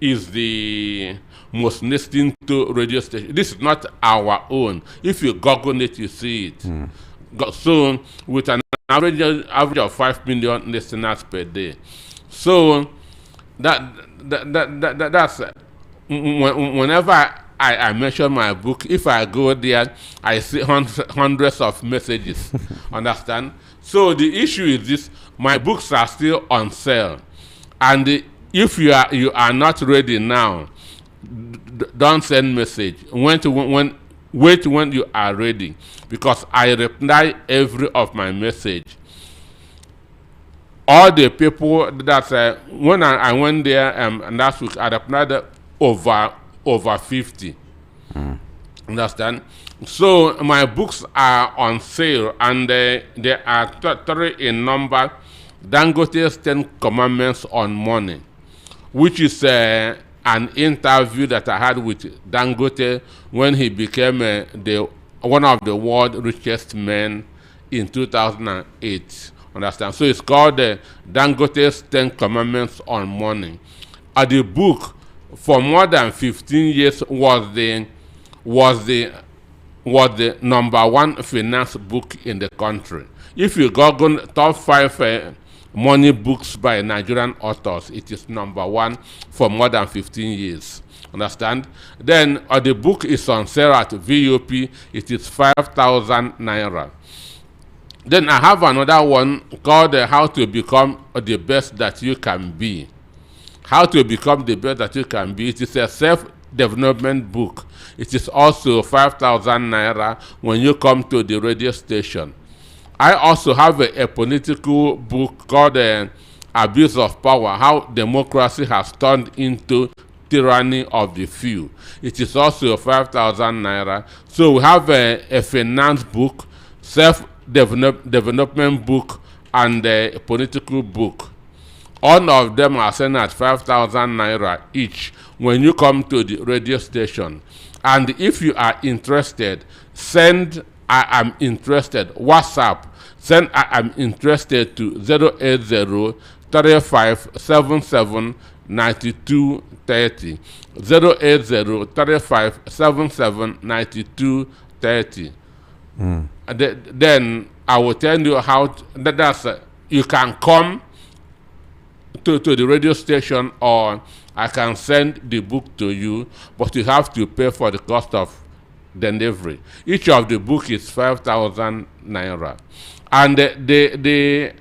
is the most listened to radio station. This is not our own. If you Google it, you see it. So with an average of 5 million listeners per day. So that's whenever I mention my book, if I go there, I see hundreds of messages. Understand? So the issue is this: my books are still on sale, and if you are not ready now, don't send message. Wait when you are ready, because I reply every of my message. All the people that when I went there last week, I replied over 50. Understand? So my books are on sale, and they are 3 in number. Dangote's 10 Commandments on Money, which is an interview that I had with Dangote when he became one of the world's richest men in 2008. Understand? So it's called Dangote's 10 Commandments on Money. The book for more than 15 years was the number 1 finance book in the country. If you Google top 5 money books by Nigerian authors, it is number 1 for more than 15 years. Understand? Then the book is on sale at VOP. It is 5,000 naira. Then I have another one called How to Become the Best That You Can Be. How to Become the Best That You Can Be. It is a self-development book. It is also 5,000 naira when you come to the radio station. I also have a political book called Abuse of Power, How Democracy Has Turned into Tyranny of the Few. It is also 5,000 naira. So we have a finance book, self-development book, and a political book. All of them are selling at 5,000 naira each when you come to the radio station. And if you are interested, send I am interested WhatsApp. Send I am interested to 080 35 77 92 30. 080 35 77 92 30. Then I will tell you how you can come to the radio station, or I can send the book to you, but you have to pay for the cost of delivery. Each of the book is 5,000 naira. And the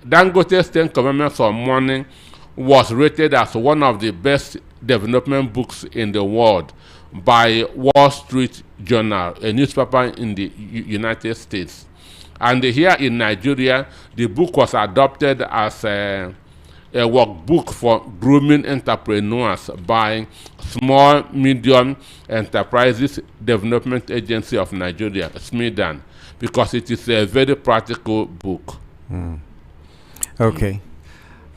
Dangote's 10 Commandments on Money was rated as one of the best development books in the world by Wall Street Journal, a newspaper in the United States. And here in Nigeria, the book was adopted as a workbook for grooming entrepreneurs by Small Medium Enterprises Development Agency of Nigeria, SMEDAN, because it is a very practical book. Okay.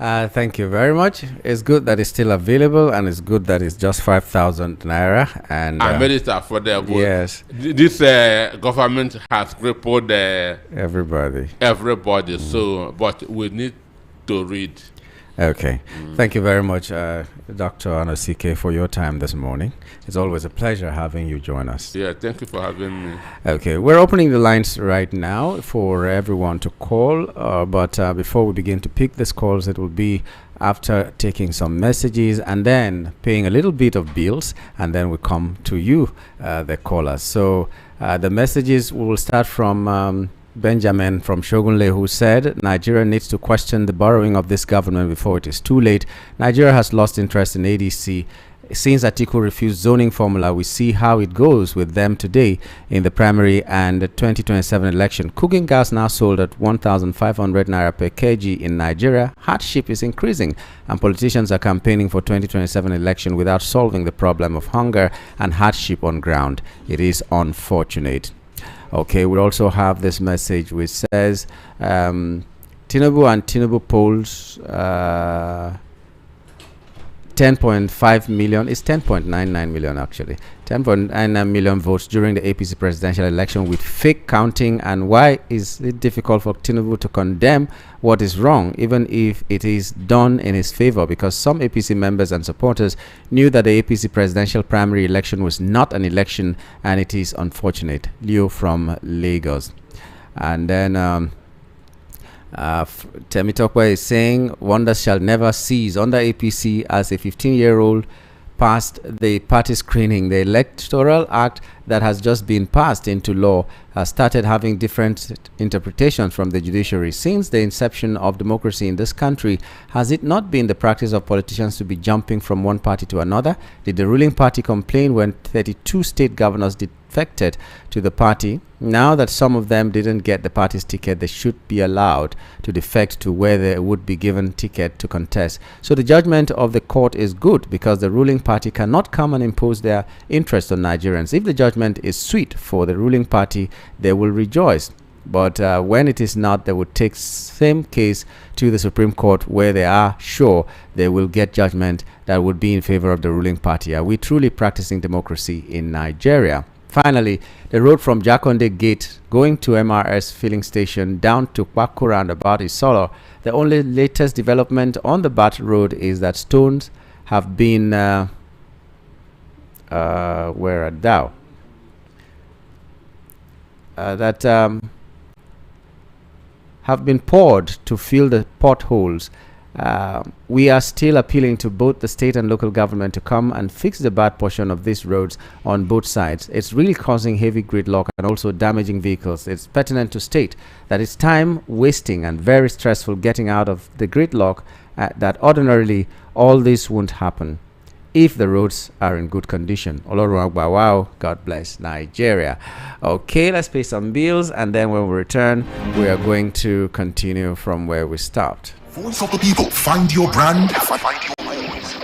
Thank you very much. It's good that it's still available, and it's good that it's just 5,000 naira. And I made it affordable. Yes. This government has crippled everybody. So, but we need to read. Okay. Thank you very much, Dr. Anosike, for your time this morning. It's always a pleasure having you join us. Yeah, thank you for having me. Okay, we're opening the lines right now for everyone to call, but before we begin to pick these calls, it will be after taking some messages and then paying a little bit of bills, and then we come to you, the callers. So the messages will start from Benjamin from Shogunle, who said Nigeria needs to question the borrowing of this government before it is too late. Nigeria has lost interest in ADC. Since Atiku refused zoning formula, we see how it goes with them today in the primary and the 2027 election. Cooking gas now sold at 1,500 naira per kg in Nigeria. Hardship is increasing, and politicians are campaigning for 2027 election without solving the problem of hunger and hardship on ground. It is unfortunate. Okay, we also have this message which says Tinubu and Tinubu polls 10.5 million, it's 10.99 million actually, 10.99 million votes during the APC presidential election with fake counting. And why is it difficult for Tinubu to condemn what is wrong, even if it is done in his favor? Because some APC members and supporters knew that the APC presidential primary election was not an election, and it is unfortunate. Leo from Lagos. And then Temitokwa is saying wonders shall never cease under APC as a 15-year-old passed the party screening. The Electoral Act that has just been passed into law has started having different interpretations from the judiciary. Since the inception of democracy in this country, has it not been the practice of politicians to be jumping from one party to another? Did the ruling party complain when 32 state governors defected to the party? Now that some of them didn't get the party's ticket, they should be allowed to defect to where they would be given ticket to contest. So the judgment of the court is good, because the ruling party cannot come and impose their interest on Nigerians. If the judgment is sweet for the ruling party, they will rejoice. But when it is not, they would take same case to the Supreme Court, where they are sure they will get judgment that would be in favor of the ruling party. Are we truly practicing democracy in Nigeria? Finally, the road from Jakonde Gate going to MRS filling station down to Kwaku roundabout is solo. The only latest development on the Bat Road is that stones have been where are thou? Have been poured to fill the potholes. We are still appealing to both the state and local government to come and fix the bad portion of these roads on both sides. It's really causing heavy gridlock and also damaging vehicles. It's pertinent to state that it's time wasting and very stressful getting out of the gridlock, that ordinarily all this won't happen if the roads are in good condition. Wow, God bless Nigeria. Okay, let's pay some bills, and then when we return, we are going to continue from where we stopped. Voice of the people, find your brand, find your voice.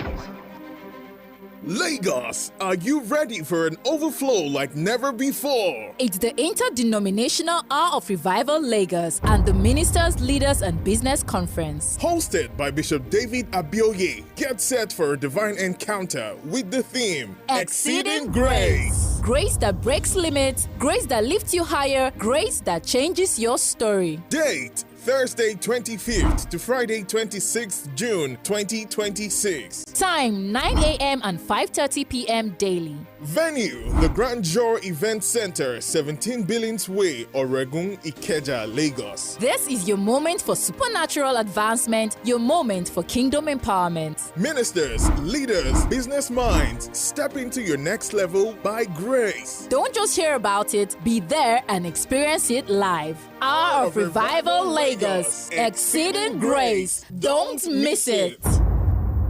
Lagos, are you ready for an overflow like never before? It's the Interdenominational Hour of Revival Lagos and the Ministers, Leaders and Business Conference. Hosted by Bishop David Abioye. Get set for a divine encounter with the theme Exceeding Grace. Grace that breaks limits, grace that lifts you higher, grace that changes your story. Date Thursday 25th to Friday 26th June 2026. Time 9 a.m. and 5:30 p.m. daily. Venue the Grand Jour Event Center, 17 Billings Way, Oregun, Ikeja, Lagos. This is your moment for supernatural advancement, your moment for kingdom empowerment. Ministers, leaders, business minds, step into your next level by grace. Don't just hear about it, be there and experience it live. Hour of Revival Lagos, Exceeding Grace. Don't miss it.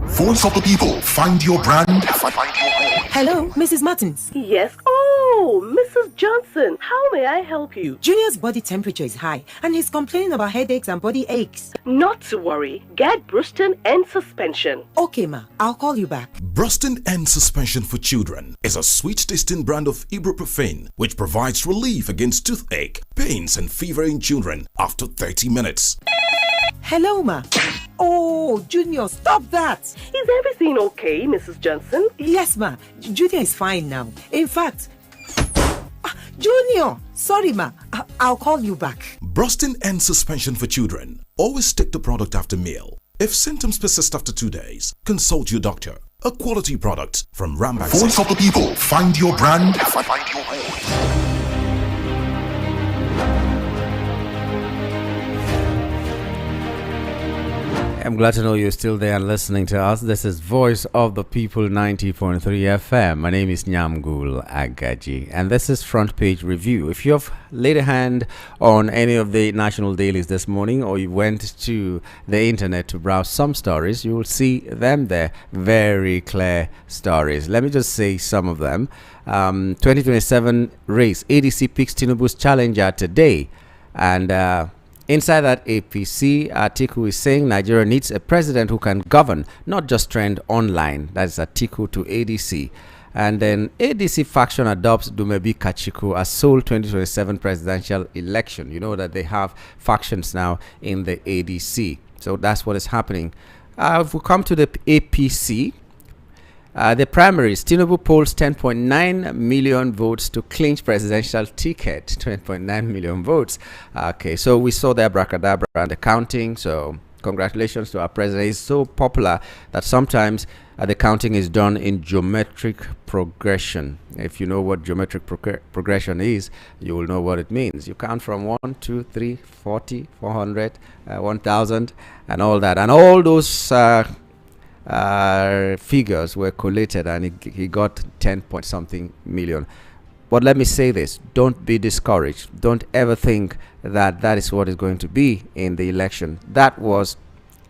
Voice of the people, find your brand, find your voice. Hello, Mrs. Martins. Yes. Oh, Mrs. Johnson, how may I help you? Junior's body temperature is high and he's complaining about headaches and body aches. Not to worry. Get Bruston and suspension. Okay, ma. I'll call you back. Bruston and Suspension for Children is a sweet-tasting brand of ibuprofen which provides relief against toothache, pains, and fever in children after 30 minutes. Hello, ma. Oh, Junior, stop that. Is everything okay, Mrs. Johnson? Yes, ma. Junior is fine now. In fact, Junior, sorry, ma. I'll call you back. Brustin and Suspension for Children. Always take the product after meal. If symptoms persist after 2 days, consult your doctor. A quality product from Rambax. Voice of the people, find your brand, find your voice. I'm glad to know you're still there and listening to us. This is Voice of the People 90.3 FM. My name is Nyamgul Agaji, and this is Front Page Review. If you've laid a hand on any of the national dailies this morning, or you went to the internet to browse some stories, you will see them there. Very clear stories. Let me just say some of them. 2027 race. ADC picks Tinubu's challenger today. And inside that APC article is saying Nigeria needs a president who can govern, not just trend online. That's article to ADC. And then ADC faction adopts Dumebi Kachiku as sole 2027 presidential election. You know that they have factions now in the ADC. So that's what is happening. If we come to the APC, The primaries, Tinubu polls 10.9 million votes to clinch presidential ticket. 10.9 million votes. Okay, so we saw the abracadabra and the counting. So congratulations to our president. He's so popular that sometimes the counting is done in geometric progression. If you know what geometric progression is, you will know what it means. You count from 1, 2, 3, 40, 400, 1,000, and all that. And all those figures were collated, and he got 10 point something million. But let me say this: don't be discouraged. Don't ever think that that is what is going to be in the election. That was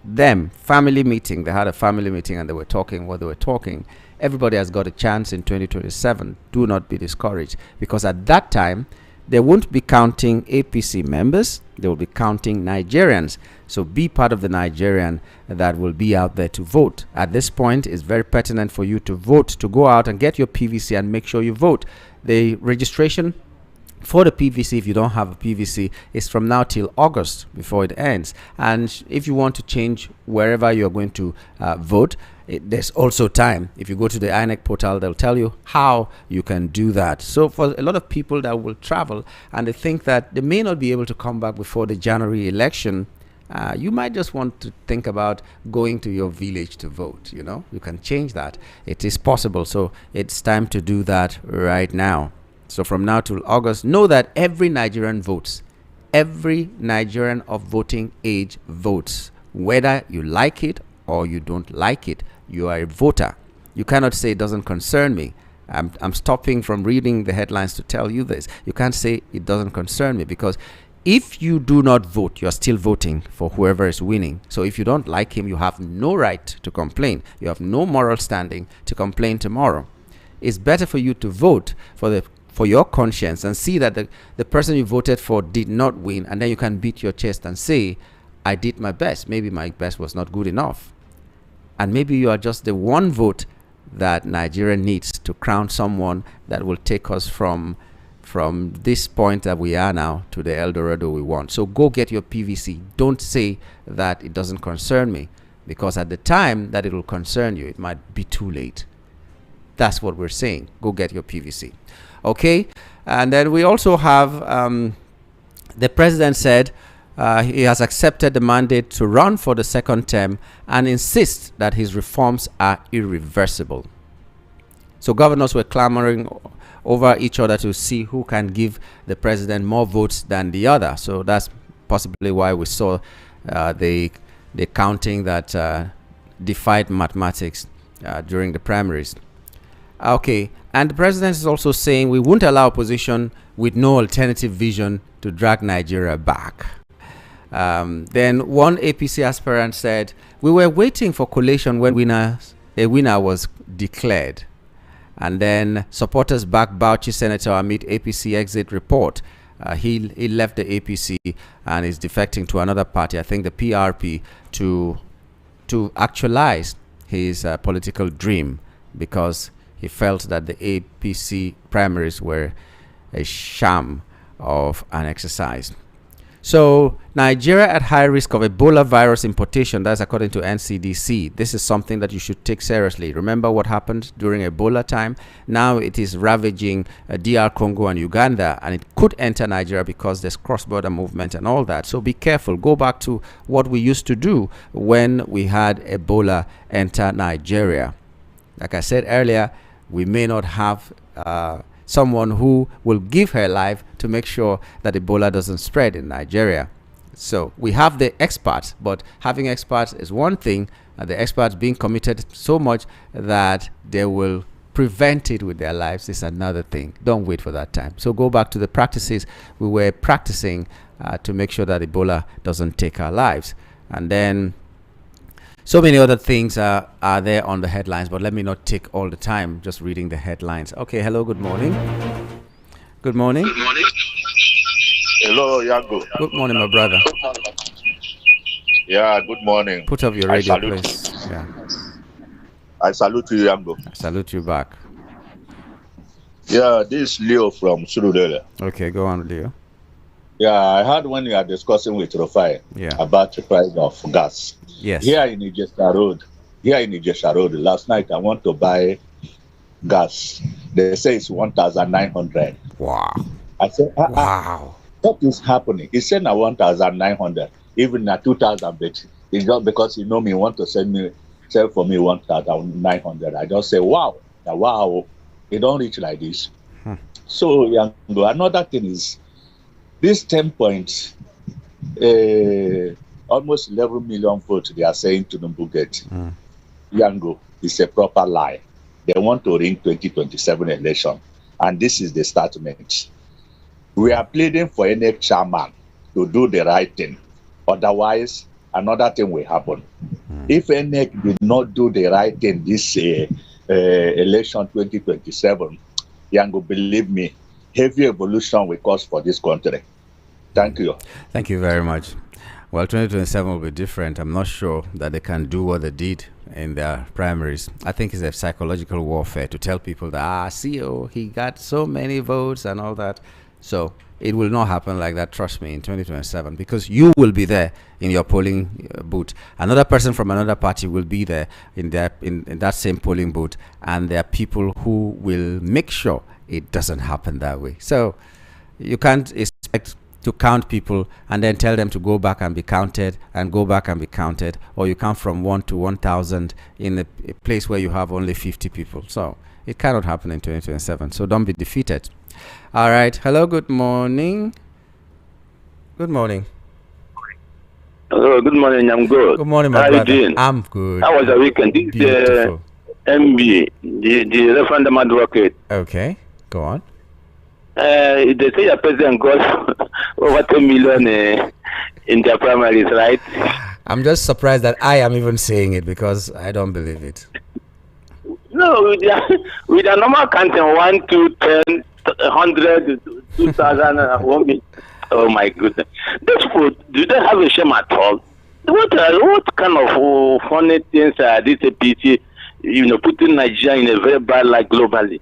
them family meeting. They had a family meeting and they were talking what they were talking. Everybody has got a chance in 2027. Do not be discouraged, because at that time they won't be counting APC members, they will be counting Nigerians. So be part of the Nigerian that will be out there to vote. At this point, it's very pertinent for you to vote, to go out and get your PVC and make sure you vote. The registration for the PVC, if you don't have a PVC, is from now till August before it ends. And if you want to change wherever you're going to vote, there's also time. If you go to the INEC portal, they'll tell you how you can do that. So for a lot of people that will travel and they think that they may not be able to come back before the January election, you might just want to think about going to your village to vote. You can change that. It is possible. So it's time to do that right now. So from now till August, know that every Nigerian votes. Every Nigerian of voting age votes. Whether you like it or you don't like it, you are a voter. You cannot say it doesn't concern me. I'm stopping from reading the headlines to tell you this. You can't say it doesn't concern me, because if you do not vote, you're still voting for whoever is winning. So if you don't like him, you have no right to complain. You have no moral standing to complain tomorrow. It's better for you to vote for your conscience and see that the person you voted for did not win, and then you can beat your chest and say, I did my best. Maybe my best was not good enough. And maybe you are just the one vote that Nigeria needs to crown someone that will take us from this point that we are now to the El Dorado we want. So go get your PVC. Don't say that it doesn't concern me, because at the time that it will concern you, it might be too late. That's what we're saying. Go get your PVC. Okay? And then we also have the president said he has accepted the mandate to run for the second term and insists that his reforms are irreversible. So governors were clamoring over each other to see who can give the president more votes than the other. So that's possibly why we saw the counting that defied mathematics during the primaries. Okay, and the president is also saying we won't allow opposition with no alternative vision to drag Nigeria back. Then one APC aspirant said, we were waiting for collation when a winner was declared. And then supporters backed Bauchi Senator amid APC exit report. He left the APC and is defecting to another party, I think the PRP, to actualize his political dream, because he felt that the APC primaries were a sham of an exercise. So Nigeria at high risk of Ebola virus importation. That's according to NCDC. This is something that you should take seriously. Remember what happened during Ebola time? Now it is ravaging DR Congo and Uganda, and it could enter Nigeria because there's cross-border movement and all that. So be careful. Go back to what we used to do when we had Ebola enter Nigeria. Like I said earlier, we may not have someone who will give her life to make sure that Ebola doesn't spread in Nigeria. So we have the experts, but having experts is one thing, and the experts being committed so much that they will prevent it with their lives is another thing. Don't wait for that time. So go back to the practices we were practicing to make sure that Ebola doesn't take our lives. And then so many other things are there on the headlines, but let me not take all the time just reading the headlines. Okay, hello, good morning. Good morning. Good morning. Hello, Yango. Good morning, my brother. Yeah, good morning. Put up your radio, please. Yeah. I salute you, Yango. I salute you back. Yeah, this is Leo from Surulere. Okay, go on, Leo. Yeah, I heard when you are discussing with Rufai about the price of gas. Yes. Here in Igesta Road, here in Ijesha Road. Last night I want to buy gas. They say it's 1,900. Wow. I said, Wow. what is happening? He said, now 1,900, even at 2,000, but it's just because you know me, want to sell for me 1,900. I just say, wow, wow, it don't reach like this. So, another thing is, this 10 points, almost 11 million votes they are saying Tinubu get. Yango is a proper lie. They want to ring 2027 election, and this is the statement. We are pleading for any chairman to do the right thing. Otherwise, another thing will happen. If ENEC did not do the right thing this election 2027, Yango, believe me, heavy evolution will cause for this country. Thank you. Thank you very much. Well, 2027 will be different. I'm not sure that they can do what they did in their primaries. I think it's a psychological warfare to tell people that, CEO, he got so many votes and all that. So it will not happen like that, trust me, in 2027, because you will be there in your polling booth. Another person from another party will be there in that same polling booth, and there are people who will make sure it doesn't happen that way. So you can't expect to count people and then tell them to go back and be counted and go back and be counted, or you count from 1 to 1,000 in a place where you have only 50 people. So it cannot happen in 2027. So don't be defeated. All right. Hello. Good morning. Good morning. Hello. Good morning. I'm good. Good morning, my How brother. you doing? I'm good. How was the weekend? This Beautiful. MB, the referendum advocate. Okay. Go on. They say the president got over 10 million in their primaries, right? I'm just surprised that I am even saying it because I don't believe it. No, with the normal counting 1, 2, 10, 100, 2,000, 1 million. Oh my goodness. Those people, do they have a shame at all? What kind of funny things are this APC, putting Nigeria in a very bad light globally?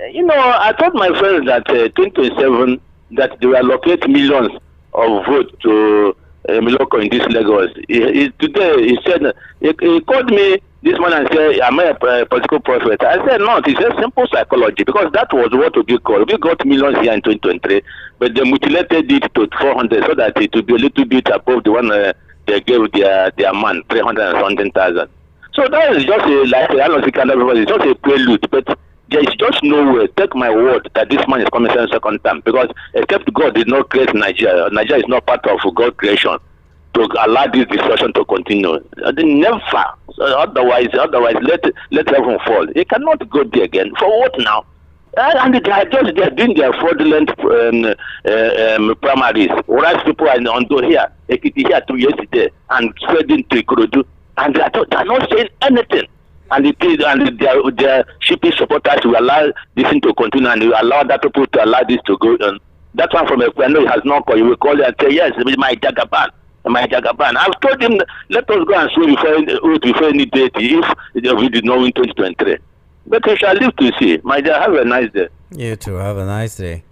I told my friends that 2027, that they will allocate millions of votes to Miloko in this Lagos. Today, he said, he called me this morning and said, am I a political prophet? I said, no, it's a simple psychology, because that was what we got. We got millions here in 2023, but they mutilated it to 400 so that it would be a little bit above the one they gave their man, 300 and something thousand. So that is just like, I don't think everybody, it's just a prelude, but there is just no way, take my word, that this man is coming second time, because except God did not create Nigeria. Nigeria is not part of God's creation to allow this destruction to continue. Never. So otherwise, let heaven fall. It cannot go there again. For what now? And they are doing their fraudulent primaries. Whereas people are on here, here 2 years ago, and spreading to Ikorodu, and they are not saying anything. And their sheepish supporters will allow this thing to continue, and will allow other people to allow this to go on. That one from I know he has not called. You will call it and say, yes, my Jagaban. I've told him, let us go and sue before any date if we did not win 2023. But we shall live to see. My dear, have a nice day. You too. Have a nice day.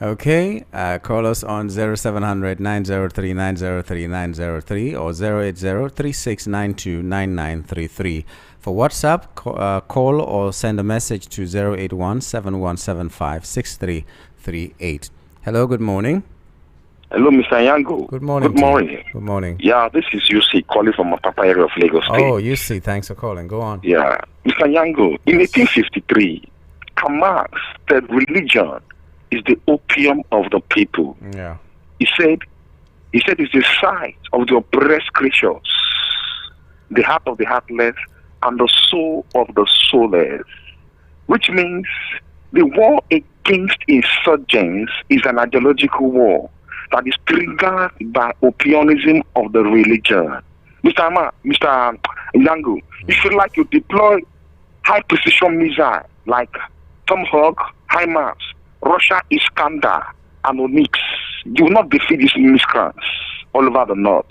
Okay. Call us on 0700 903 903 903 or 080 3692 9933. For WhatsApp, call or send a message to 081 7175 6338. Hello, good morning. Hello, Mr. Yango. Good morning. Good morning. Good morning. Yeah, this is UC calling from a Papa area of Lagos State. Oh, UC, thanks for calling. Go on. Yeah. Mr. Yango, in 1853, Kamal said religion is the opium of the people. Yeah. He said it's the sight of the oppressed creatures, the heart of the heartless, and the soul of the soulless, which means the war against insurgents is an ideological war that is triggered by opionism of the religion. Mr. Yango, if you like to deploy high precision missile like Tomahawk, HIMARS, Russia Iskander, and Onyx, you will not defeat these miscreants all over the north.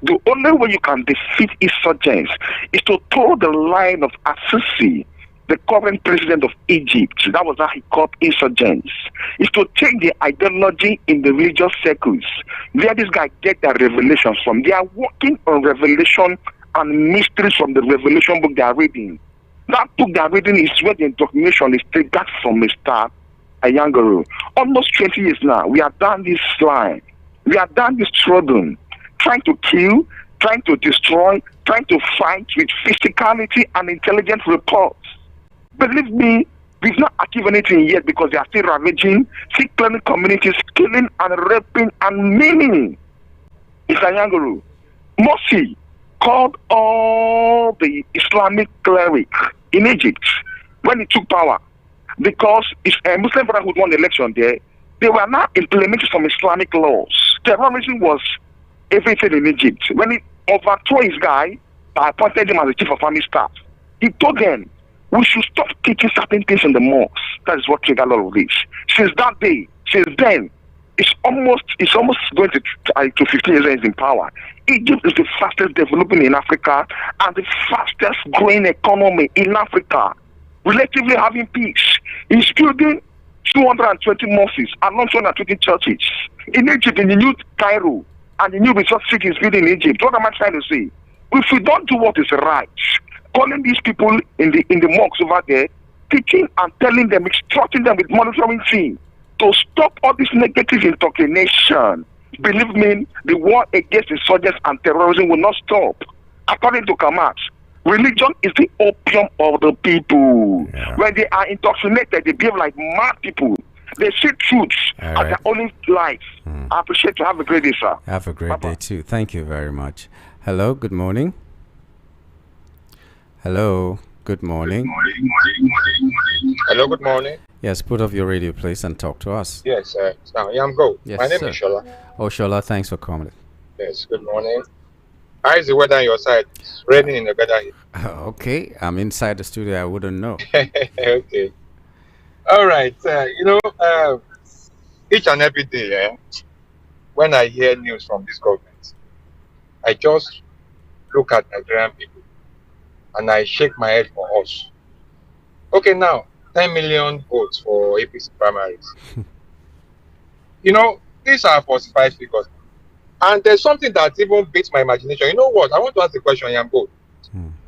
The only way you can defeat insurgents is to toe the line of Assisi, the current president of Egypt. That was how he called insurgents. Is to change the ideology in the religious circles where this guy get their revelations from. They are working on revelation and mysteries from the Revelation book they are reading. That book they are reading is where the indoctrination is triggered from a start, a younger. Almost 20 years now, we are down this line. We are down this trodden, trying to kill, trying to destroy, trying to fight with physicality and intelligent reports. Believe me, we've not achieved anything yet because they are still ravaging, still killing communities, killing and raping and maiming. It's a Yanguru. Morsi called all the Islamic clerics in Egypt when he took power because if a Muslim Brotherhood won the election there, they were now implementing some Islamic laws. Terrorism was everything in Egypt. When he overthrew his guy, I appointed him as the chief of army staff. He told them, we should stop teaching certain things in the mosques. That is what triggered all of this. Since that day, since then, it's almost going to 15 years in power. Egypt is the fastest developing in Africa and the fastest growing economy in Africa, relatively having peace. He's building 220 mosques and 220 churches. In Egypt, in the new Cairo, and the new resort city is building in Egypt. What am I trying to say? If we don't do what is right, calling these people in the mosques over there, teaching and telling them, instructing them with monitoring fee to stop all this negative indoctrination, believe me, the war against insurgents and terrorism will not stop. According to Kamat, religion is the opium of the people. Yeah. When they are indoctrinated, they behave like mad people. They see truth as their only life. I appreciate you. Have a great day, sir. Have a great day too. Thank you very much. Hello, good morning. Hello, good morning. Hello, good morning. Yes, put off your radio, please, and talk to us. Yes, I'm Go. Yes, my name sir. is Shola. Oh, Shola, thanks for coming. Yes, good morning. How is the weather on your side? It's raining in the weather here. Okay, I'm inside the studio. I wouldn't know. Okay. All right. Each and every day, when I hear news from this government, I just look at Nigerian people and I shake my head for us. Okay, now, 10 million votes for APC primaries. These are falsified figures. And there's something that even beats my imagination. You know what? I want to ask the question, Yambo.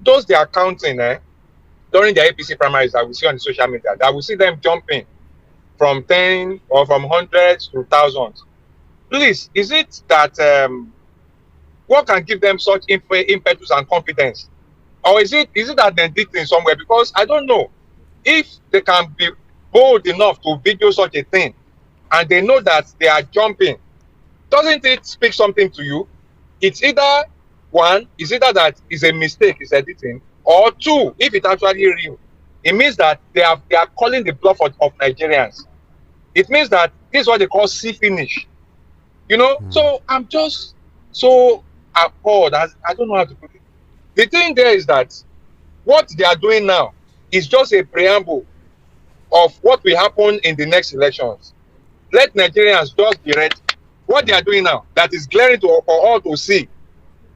Those they are counting during the APC primaries that we see on the social media, that we see them jumping from 10 or from hundreds to thousands. Please, is it that what can give them such impetus and confidence? Or is it that they're dictating somewhere? Because I don't know if they can be bold enough to video such a thing and they know that they are jumping. Doesn't it speak something to you? It's either one, is either that is a mistake, it's editing, or two, if it's actually real, it means that they are calling the bluff of Nigerians. It means that this is what they call see finish. So I'm just so appalled. I don't know how to put it. The thing there is that what they are doing now is just a preamble of what will happen in the next elections. Let Nigerians just be ready. What they are doing now, that is glaring for all to see,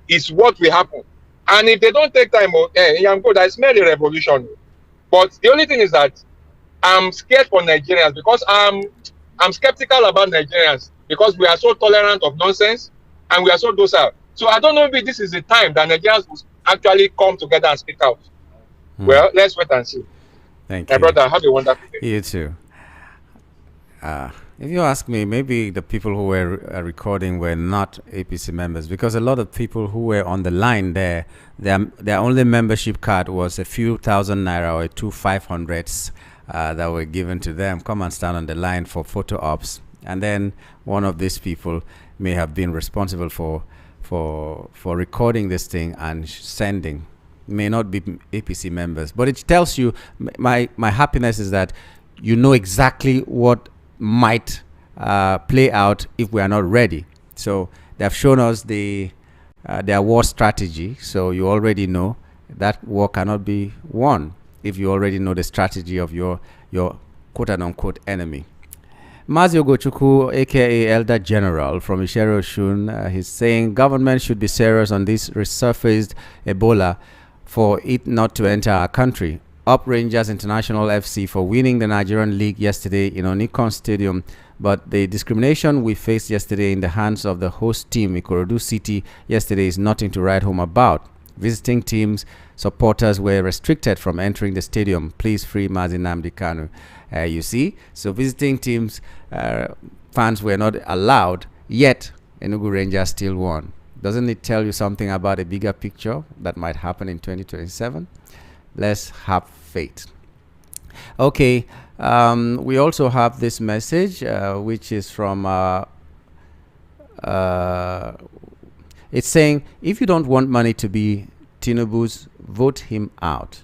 is what will happen. And if they don't take time, I'm good. I smell a revolution. But the only thing is that I'm scared for Nigerians because I'm skeptical about Nigerians because we are so tolerant of nonsense and we are so docile. So I don't know if this is the time that Nigerians will actually come together and speak out. Well, let's wait and see. Thank you. My brother, have a wonderful day. You too. If you ask me, maybe the people who were recording were not APC members because a lot of people who were on the line there, their only membership card was a few thousand naira or 500s that were given to them. Come and stand on the line for photo ops. And then one of these people may have been responsible for recording this thing and sending. May not be APC members. But it tells you, my happiness is that you know exactly what might play out if we are not ready. So they have shown us their war strategy. So you already know that war cannot be won if you already know the strategy of your quote unquote enemy. Mazio Gochuku, aka Elder General from Ishere Osun, he's saying government should be serious on this resurfaced Ebola for it not to enter our country. Up Rangers International FC for winning the Nigerian League yesterday in Onikon Stadium, but the discrimination we faced yesterday in the hands of the host team, Ikorodu City, yesterday is nothing to write home about. Visiting teams, supporters were restricted from entering the stadium. Please free Mazi Nnamdi Kanu. You see, so visiting teams, fans were not allowed, yet Enugu Rangers still won. Doesn't it tell you something about a bigger picture that might happen in 2027? Let's have faith. Okay, we also have this message, which is from, it's saying, if you don't want money to be Tinubu's, vote him out.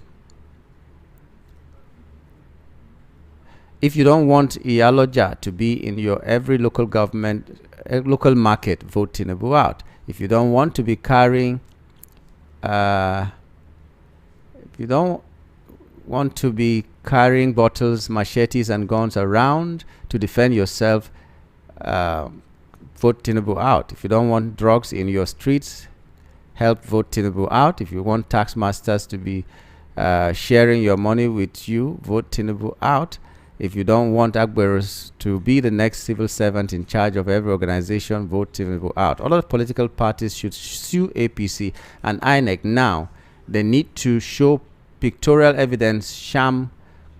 If you don't want Iyaloja to be in your every local government, local market, vote Tinubu out. If you don't want to be carrying, if you don't want to be carrying bottles, machetes, and guns around to defend yourself, vote Tinubu out. If you don't want drugs in your streets, help vote Tinubu out. If you want tax masters to be sharing your money with you, vote Tinubu out. If you don't want Agberos to be the next civil servant in charge of every organization, vote Tinubu out. All of the political parties should sue APC and INEC now. They need to show pictorial evidence sham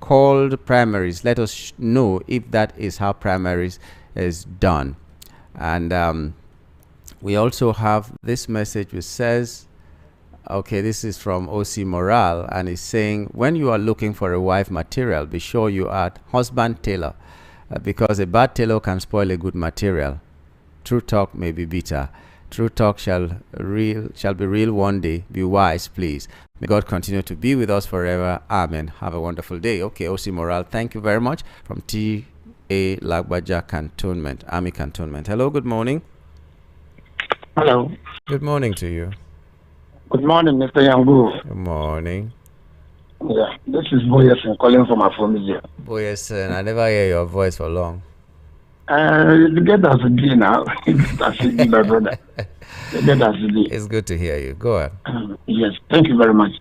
called primaries. Let us know if that is how primaries is done. And we also have this message which says, okay, this is from OC Morale, and it's saying, when you are looking for a wife material, be sure you are husband tailor, because a bad tailor can spoil a good material. True talk may be bitter. True talk shall be real one day. Be wise, please. May God continue to be with us forever. Amen. Have a wonderful day. Okay, OC Morale, thank you very much. From T.A. Lagbaja Cantonment, Army Cantonment. Hello, good morning. Hello. Good morning to you. Good morning, Mr. Yangu. Good morning. Yeah, this is Boyeson calling from Afromedia. Boyeson, I never hear your voice for long. You get as a D now. That's it, my brother. You get as a D. It's good to hear you. Go ahead. Yes, thank you very much.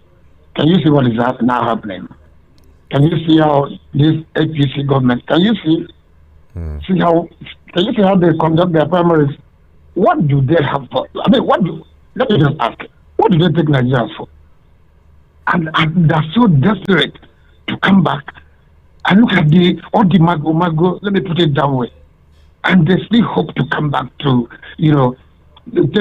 Can you see what is now happening? Can you see how this APC government, can you see how they conduct their primaries? What do they have for? I mean, let me just ask. What do they take Nigerians for? And they're so desperate to come back. And look at all the mago, let me put it that way. And they still hope to come back to, take